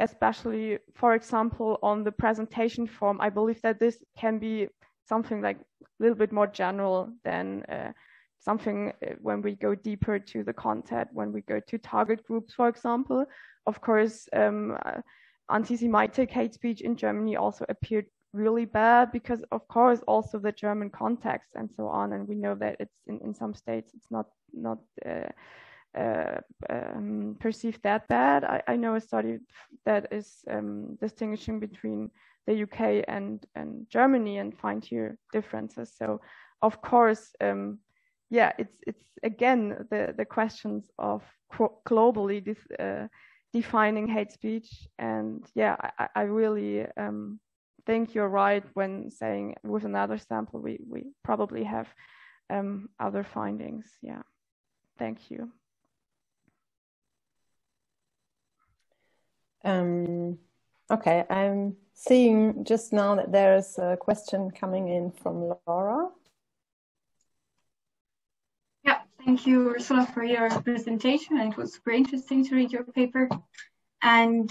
especially, for example, on the presentation form, I believe that this can be something like a little bit more general than something when we go deeper to the content, when we go to target groups, for example. Of course, anti-Semitic hate speech in Germany also appeared really bad because, of course, also the German context and so on. And we know that it's in some states it's not perceived that bad. I know a study that is distinguishing between the UK and Germany and find here differences. So, of course, yeah, it's again the questions of globally defining hate speech. And yeah, I really think you're right when saying with another sample we probably have other findings. Yeah, thank you. Okay, I'm seeing just now that there is a question coming in from Laura. Yeah, thank you, Ursula, for your presentation. It was very interesting to read your paper. And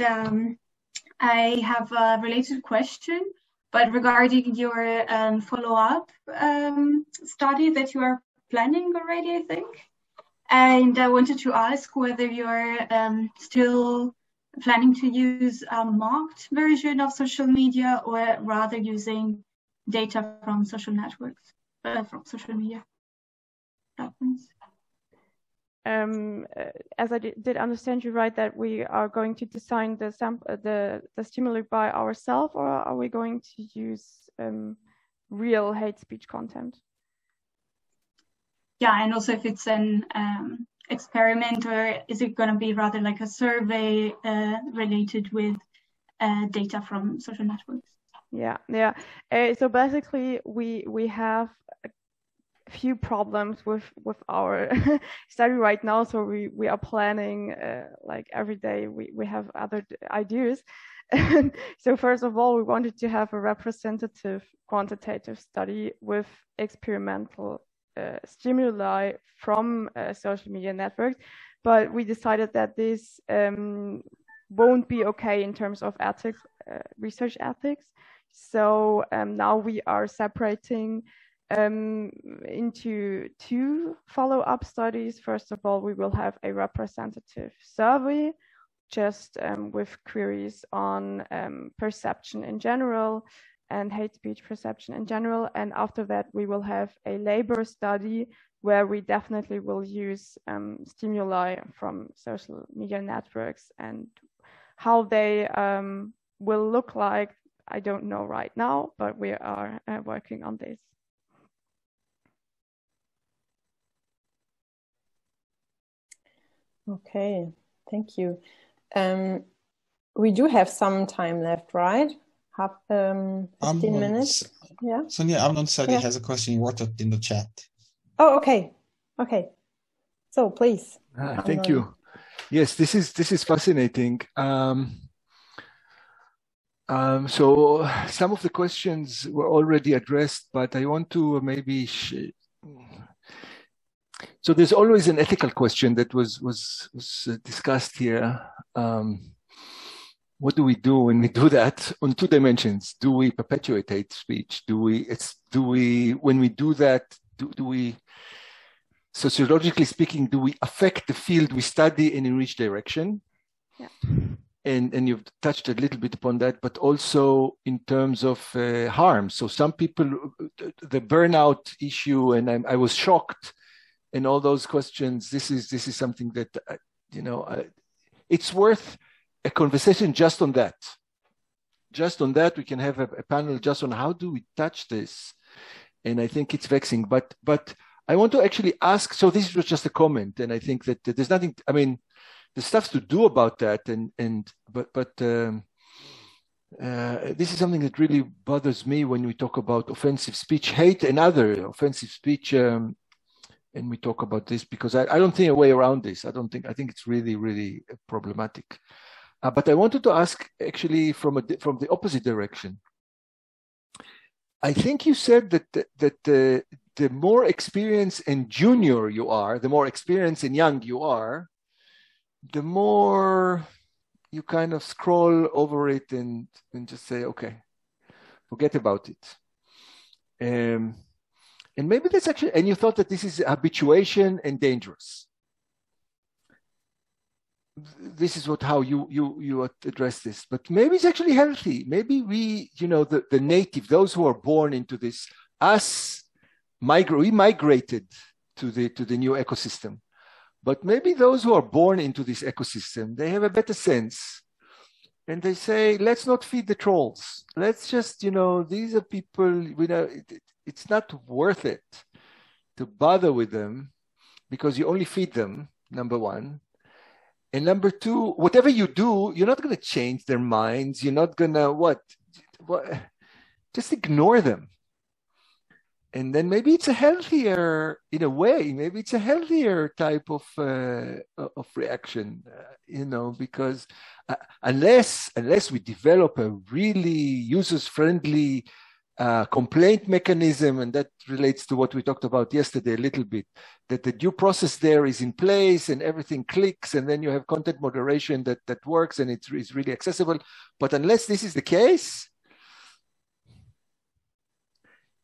I have a related question, but regarding your follow-up study that you are planning already, I think. And I wanted to ask whether you're still planning to use a marked version of social media or rather using data from social networks, from social media platforms. As I did understand you right, that we are going to design the stimuli by ourselves, or are we going to use real hate speech content? Yeah, and also if it's an experiment, or is it going to be rather like a survey related with data from social networks? Yeah. So basically, we have a few problems with our study right now. So we are planning like every day. We have other ideas. So first of all, we wanted to have a representative quantitative study with experimental stimuli from social media networks, but we decided that this won't be okay in terms of ethics, research ethics. So now we are separating into two follow-up studies. First of all, we will have a representative survey, just with queries on perception in general and hate speech perception in general. And after that, we will have a labor study where we definitely will use stimuli from social media networks, and how they will look like, I don't know right now, but we are working on this. Okay, thank you. We do have some time left, right? 15 minutes. Yeah. Sünje Amnon has a question you wrote it in the chat. Oh, okay. Okay. So please. Thank you. Yes, this is fascinating. So some of the questions were already addressed, but I want to maybe so there's always an ethical question that was discussed here. What do we do when we do that on two dimensions? Do we perpetuate hate speech? Do we when we do that, do we, sociologically speaking, do we affect the field we study and in which direction? Yeah. And you've touched a little bit upon that, but also in terms of harm. So some people, the burnout issue, and I was shocked in all those questions. This is something that, it's worth a conversation just on that. Just on that, we can have a panel just on how do we touch this. And I think it's vexing, but I want to actually ask, so this was just a comment, and I think that there's nothing, I mean, there's stuff to do about that, but this is something that really bothers me when we talk about offensive speech, hate and other offensive speech, and we talk about this, because I don't think a way around this. I think it's really, really problematic. But I wanted to ask actually from the opposite direction. I think you said that the more experienced and junior you are, the more experienced and young you are, the more you kind of scroll over it and just say, okay, forget about it. And maybe that's actually, and you thought that this is habituation and dangerous. This is how you address this, but maybe it's actually healthy. Maybe we, the native, those who are born into this, we migrated to the new ecosystem. But maybe those who are born into this ecosystem, they have a better sense. And they say, let's not feed the trolls. Let's just, these are people, it's not worth it to bother with them because you only feed them, number one. And number two, whatever you do, you're not going to change their minds. You're not going to just ignore them. And then maybe it's a healthier, in a way, maybe it's a healthier type of reaction, because unless we develop a really users-friendly complaint mechanism, and that relates to what we talked about yesterday a little bit, that the due process there is in place and everything clicks, and then you have content moderation that works and it's really accessible. But unless this is the case,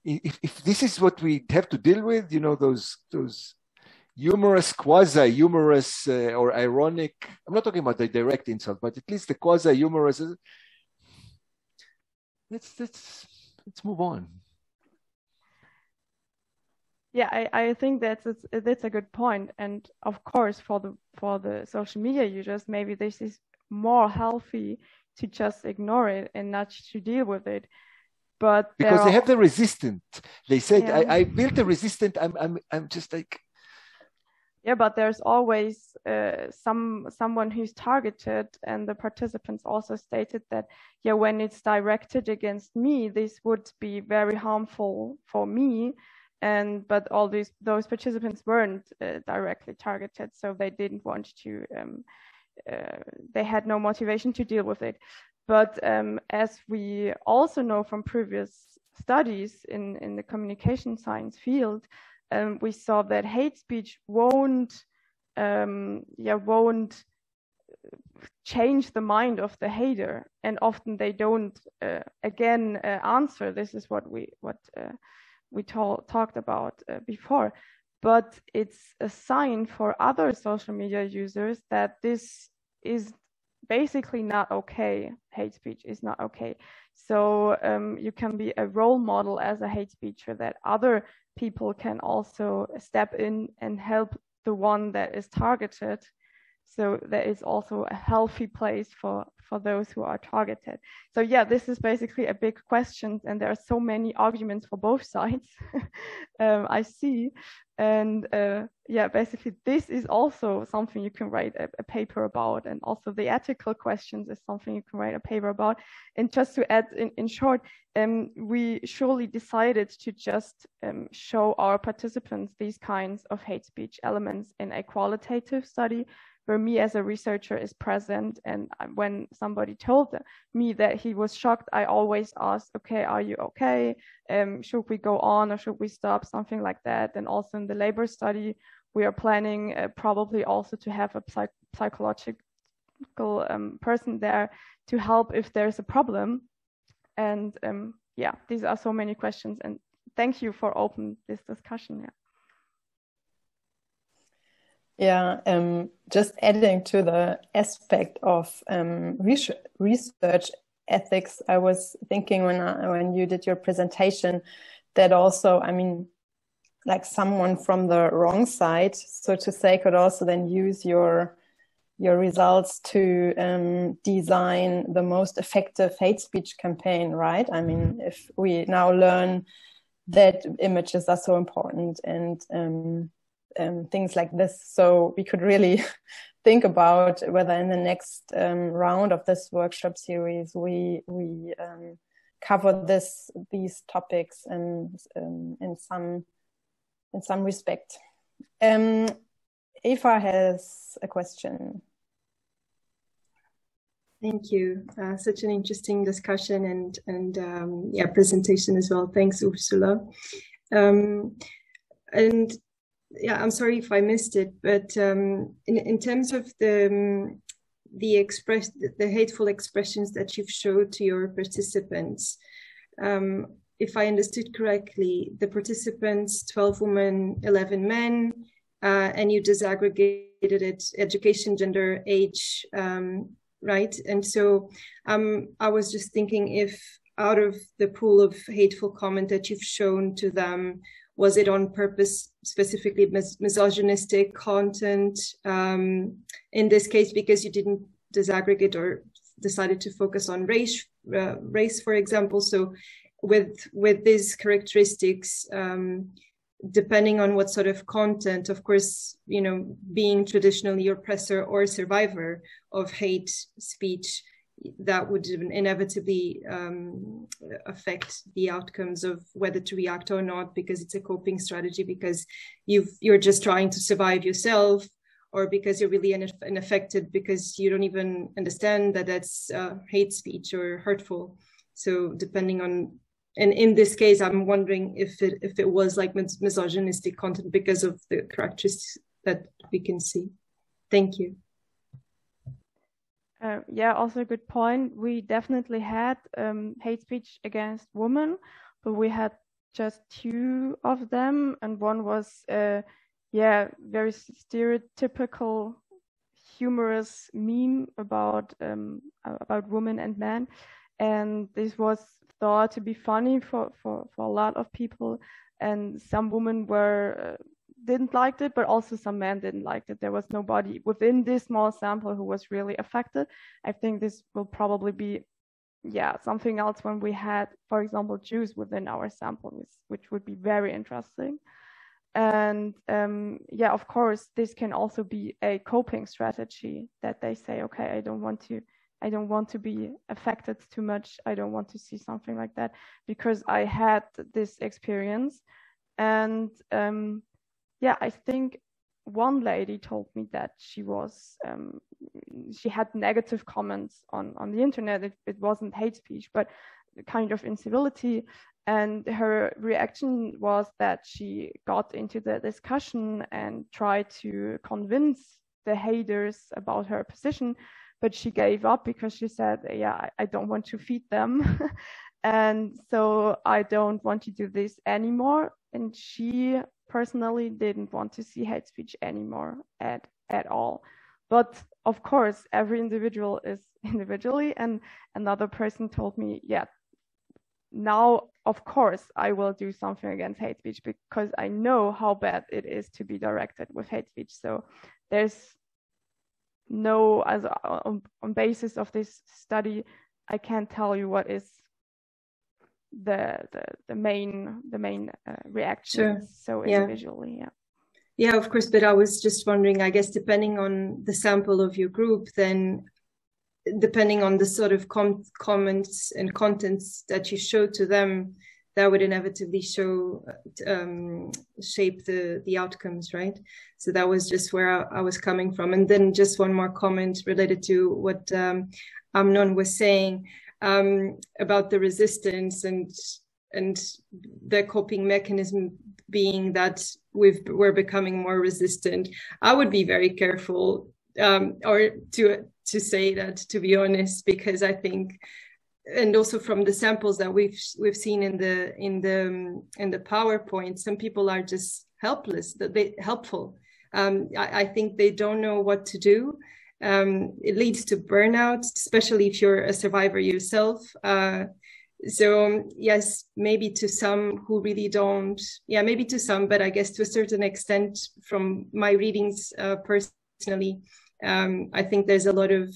if this is what we have to deal with, those humorous, quasi-humorous or ironic, I'm not talking about the direct insult, but at least the quasi-humorous, let's move on. Yeah, I think that's a good point. And of course, for the social media users, maybe this is more healthy to just ignore it and not to deal with it. But because they have the resistant, they said, yeah. I built a resistant. I'm just like, yeah. But there's always someone who's targeted, and the participants also stated that when it's directed against me, this would be very harmful for me. But all those participants weren't directly targeted, so they didn't want to. They had no motivation to deal with it. But as we also know from previous studies in the communication science field, we saw that hate speech won't change the mind of the hater, and often they don't answer. This is what we talked about before. But it's a sign for other social media users that this is basically not okay. Hate speech is not okay. So you can be a role model as a hate speecher, that other people can also step in and help the one that is targeted. So there is also a healthy place for those who are targeted. So yeah, this is basically a big question, and there are so many arguments for both sides. I see. And basically this is also something you can write a paper about, and also the ethical questions is something you can write a paper about. And just to add in short, we surely decided to just show our participants these kinds of hate speech elements in a qualitative study, where me as a researcher is present. And when somebody told me that he was shocked, I always asked, okay, are you okay? Should we go on or should we stop? Something like that. And also in the labor study, we are planning probably also to have a psychological person there to help if there's a problem. And these are so many questions. And thank you for opening this discussion. Just adding to the aspect of research ethics, I was thinking when you did your presentation that also, like someone from the wrong side, so to say, could also then use your results to design the most effective hate speech campaign, right? If we now learn that images are so important and things like this, so we could really think about whether in the next round of this workshop series we cover these topics in some respect. Eva has a question. Thank you. Such an interesting discussion and presentation as well. Thanks, Ursula. I'm sorry if I missed it, but in terms of the hateful expressions that you've showed to your participants, if I understood correctly, the participants, 12 women, 11 men, and you disaggregated it, education, gender, age, right? And so I was just thinking if out of the pool of hateful comment that you've shown to them, was it on purpose, specifically misogynistic content in this case, because you didn't disaggregate or decided to focus on race, for example? So with these characteristics, depending on what sort of content, of course, you know, being traditionally oppressor or survivor of hate speech, that would inevitably affect the outcomes of whether to react or not, because it's a coping strategy, because you're just trying to survive yourself, or because you're really unaffected because you don't even understand that that's hate speech or hurtful. So depending on, and in this case, I'm wondering if it was like misogynistic content because of the characteristics that we can see. Thank you. Yeah, also a good point. We definitely had hate speech against women, but we had just 2 of them, and one was very stereotypical, humorous meme about women and men, and this was thought to be funny for a lot of people, and some women didn't like it, but also some men didn't like it. There was nobody within this small sample who was really affected. I think this will probably be, something else when we had, for example, Jews within our sample, which would be very interesting. And of course, this can also be a coping strategy that they say, okay, I don't want to be affected too much. I don't want to see something like that because I had this experience. And I think one lady told me that she had negative comments on the internet. It wasn't hate speech, but kind of incivility. And her reaction was that she got into the discussion and tried to convince the haters about her position, but she gave up because she said, I don't want to feed them. And so I don't want to do this anymore. And she personally didn't want to see hate speech anymore at all. But of course, every individual is individually. And another person told me, now, of course, I will do something against hate speech because I know how bad it is to be directed with hate speech. So there's no, on basis of this study, I can't tell you what is the main reaction. Sure. So individually, Yeah, of course. But I was just wondering, I guess, depending on the sample of your group, then depending on the sort of comments and contents that you show to them, that would inevitably shape the outcomes, right? So that was just where I was coming from. And then just one more comment related to what Amnon was saying about the resistance and the coping mechanism being that we're becoming more resistant. I would be very careful to say that, to be honest, because I think, and also from the samples that we've seen in the PowerPoint, some people are just helpless. Helpful. I think they don't know what to do. It leads to burnout, especially if you're a survivor yourself. So yes, maybe to some who really don't. Maybe to some, but I guess to a certain extent, from my readings personally. I think there's a lot of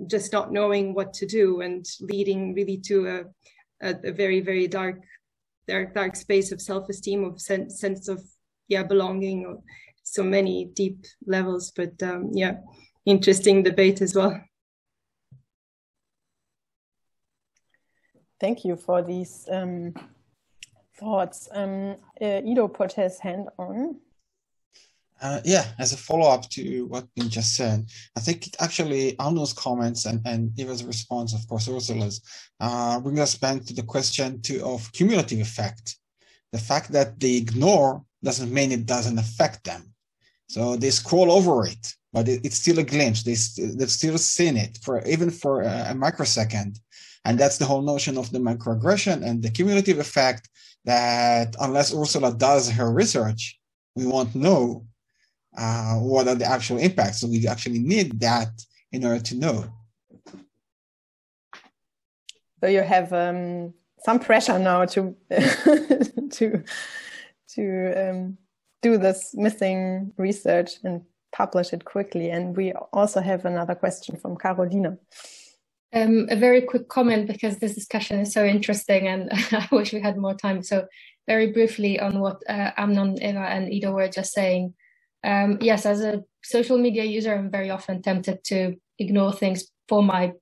just not knowing what to do and leading really to a very, very dark space of self-esteem, of sense of belonging, or so many deep levels. But interesting debate as well. Thank you for these thoughts. Ido put his hand on. As a follow-up to what you just said, I think actually Arno's comments and Eva's response, of course, Ursula's, bring us back to the question of cumulative effect. The fact that they ignore doesn't mean it doesn't affect them. So they scroll over it, but it's still a glimpse. They've still seen it even for a microsecond. And that's the whole notion of the microaggression and the cumulative effect, that unless Ursula does her research, we won't know what are the actual impacts. So we actually need that in order to know. So you have some pressure now to do this missing research and publish it quickly. And we also have another question from Carolina. A very quick comment, because this discussion is so interesting and I wish we had more time. So very briefly on what Amnon, Eva and Ido were just saying. Yes, as a social media user, I'm very often tempted to ignore things for my,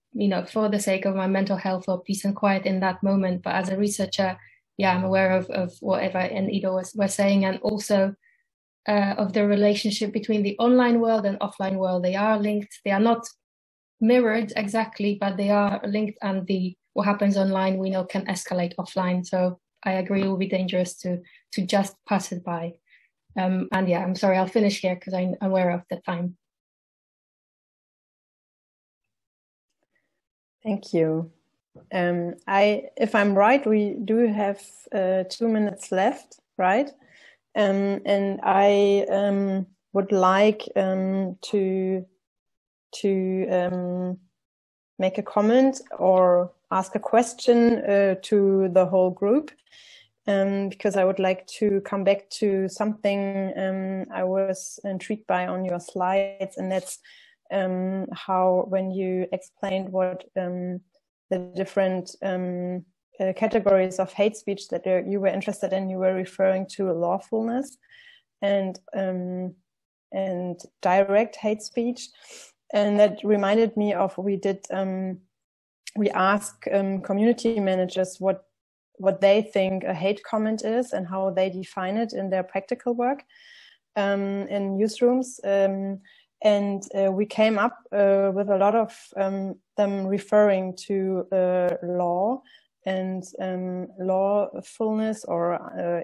for the sake of my mental health or peace and quiet in that moment. But as a researcher, yeah, I'm aware of what Eva and Ido were saying, and also of the relationship between the online world and offline world. They are linked. They are not mirrored exactly, but they are linked, and what happens online we know can escalate offline. So I agree it will be dangerous to just pass it by. And yeah, I'm sorry, I'll finish here because I'm aware of the time. Thank you. If I'm right, we do have 2 minutes left, right? And I would like to make a comment or ask a question to the whole group, because I would like to come back to something I was intrigued by on your slides, and that's how, when you explained what the different categories of hate speech that you were interested in, you were referring to lawfulness and direct hate speech. And that reminded me of, we asked community managers what they think a hate comment is and how they define it in their practical work in newsrooms. And we came up with a lot of them referring to law and lawfulness or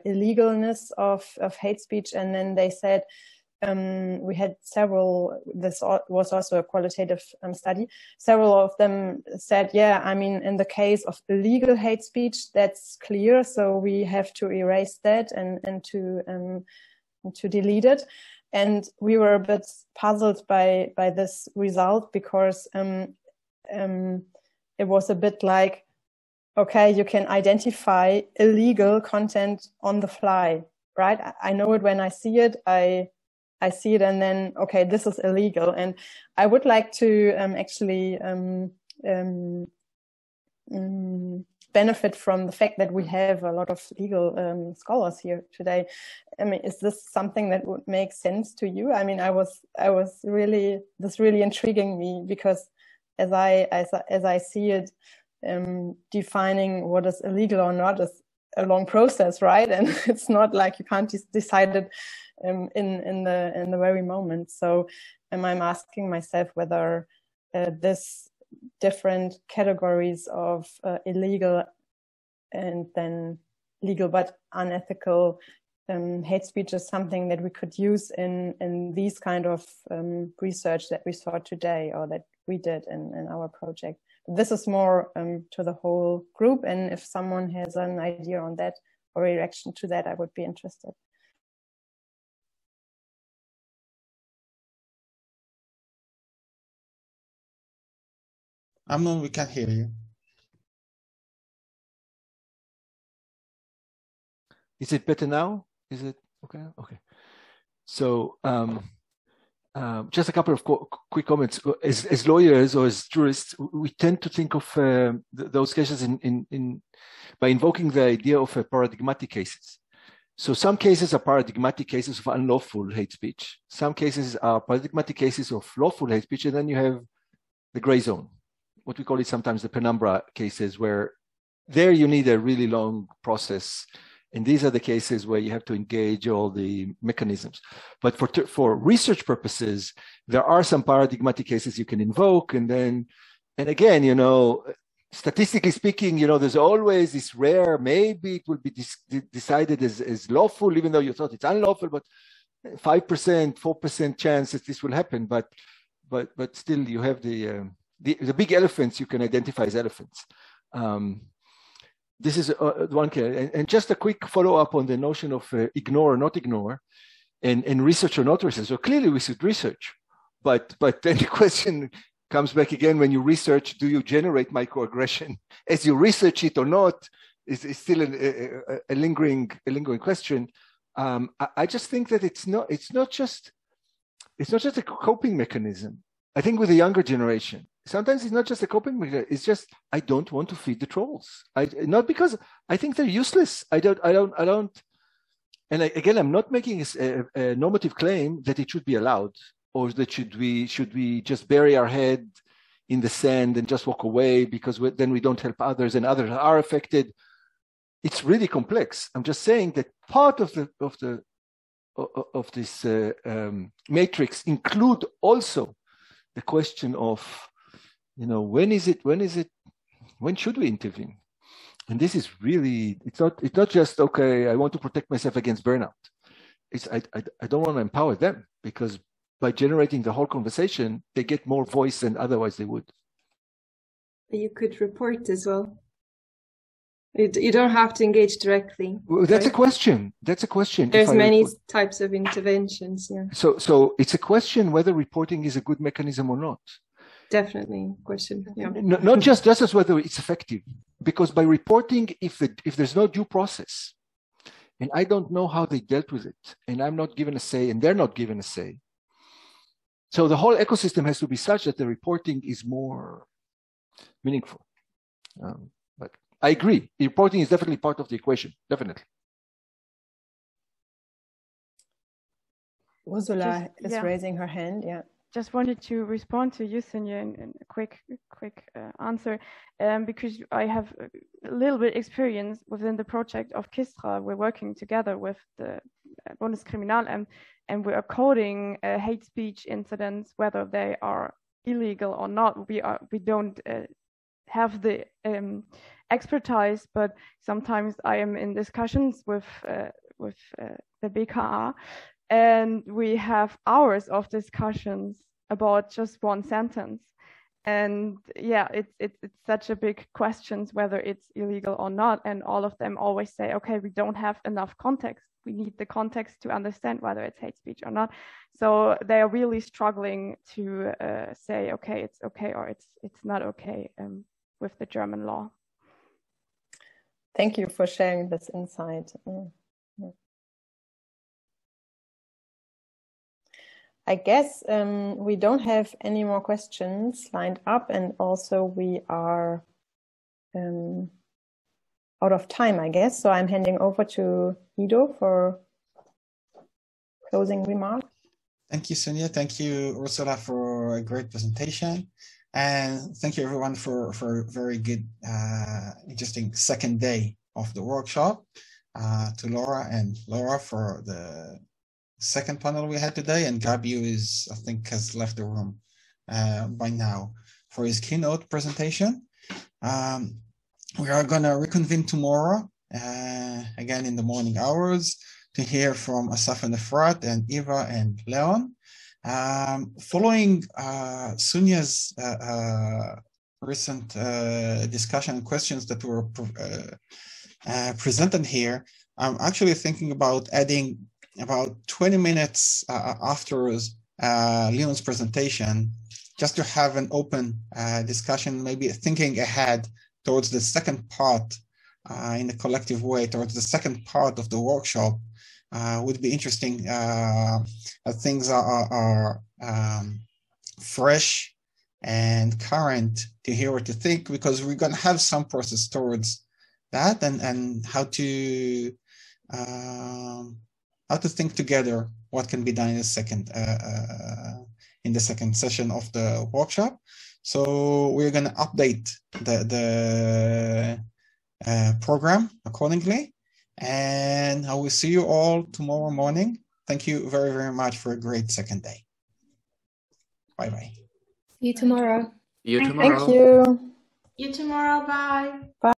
illegalness of hate speech. And then they said, we had several, this was also a qualitative study, several of them said, yeah, I mean, in the case of illegal hate speech, that's clear, so we have to erase that and to delete it. And we were a bit puzzled by this result, because it was a bit like, okay, you can identify illegal content on the fly, right? I know it when I see it, I see it, and then, okay, this is illegal. And I would like to actually benefit from the fact that we have a lot of legal scholars here today. I mean, is this something that would make sense to you? I mean, I was really intriguing me, because as I see it, defining what is illegal or not is a long process, right? And it's not like you can't decide it in the very moment. So I'm asking myself whether this different categories of illegal and then legal but unethical hate speech is something that we could use in these kind of research that we saw today, or that we did in our project. This is more to the whole group, and if someone has an idea on that or a reaction to that, I would be interested. Amnon, we can't hear you. Is it better now? Is it okay? Okay. So just a couple of quick comments. As lawyers or as jurists, we tend to think of those cases by invoking the idea of paradigmatic cases. So some cases are paradigmatic cases of unlawful hate speech. Some cases are paradigmatic cases of lawful hate speech, and then you have the gray zone, what we call it sometimes the penumbra cases, where there you need a really long process. And these are the cases where you have to engage all the mechanisms. But for research purposes, there are some paradigmatic cases you can invoke. And again, statistically speaking, there's always this rare, maybe it will be decided as lawful, even though you thought it's unlawful, but 5%, 4% chance that this will happen. But still you have the big elephants you can identify as elephants. This is one case. And just a quick follow-up on the notion of ignore or not ignore, and research or not research. So clearly we should research, but then the question comes back again: when you research, do you generate microaggression as you research it or not? Is still a lingering question. I just think that it's not just a coping mechanism. I think with the younger generation, sometimes it's not just a coping mechanism. It's just I don't want to feed the trolls. Not because I think they're useless. I don't. And again, I'm not making a normative claim that it should be allowed, or that should we just bury our head in the sand and just walk away because then we don't help others and others are affected. It's really complex. I'm just saying that part of this matrix include also the question of, when should we intervene? And this is really, it's not just, okay, I want to protect myself against burnout. I don't want to empower them, because by generating the whole conversation, they get more voice than otherwise they would. You could report as well. You don't have to engage directly. Well, that's right? That's a question. There's many types of interventions. Yeah. So it's a question whether reporting is a good mechanism or not. Definitely a question. Yeah. Not just as whether it's effective, because by reporting, if there's no due process, and I don't know how they dealt with it, and I'm not given a say, and they're not given a say. So the whole ecosystem has to be such that the reporting is more meaningful. But I agree. Reporting is definitely part of the equation. Definitely. Ursula is raising her hand. Yeah. Just wanted to respond to you, Sünje, in a quick answer, because I have a little bit experience within the project of Kistra. We're working together with the Bundeskriminalamt, and we are coding hate speech incidents, whether they are illegal or not. We don't have the expertise, but sometimes I am in discussions with the BKA, and we have hours of discussions about just one sentence. And yeah, it's such a big question whether it's illegal or not. And all of them always say, okay, we don't have enough context. We need the context to understand whether it's hate speech or not. So they are really struggling to say, okay, it's okay or it's not okay with the German law. Thank you for sharing this insight. I guess we don't have any more questions lined up, and also we are out of time, I guess. So I'm handing over to Ido for closing remarks. Thank you, Sünje. Thank you, Ursula, for a great presentation. And thank you, everyone, for a very good, interesting second day of the workshop. To Laura for the second panel we had today, and Gabi I think has left the room by now for his keynote presentation. We are going to reconvene tomorrow, again in the morning hours, to hear from Asaf and Efrat and Eva and Leon. Following Sünje's recent discussion and questions that were presented here, I'm actually thinking about adding about 20 minutes after Leon's presentation, just to have an open discussion, maybe thinking ahead towards the second part in a collective way, towards the second part of the workshop. Would be interesting. Things are fresh and current to hear what to think, because we're going to have some process towards that, and how to think together what can be done in the second session of the workshop. So we're going to update the program accordingly, and I will see you all tomorrow morning. Thank you very, very much for a great second day. Bye-bye. See you tomorrow. See you tomorrow. Thank you. You tomorrow. Bye. Bye.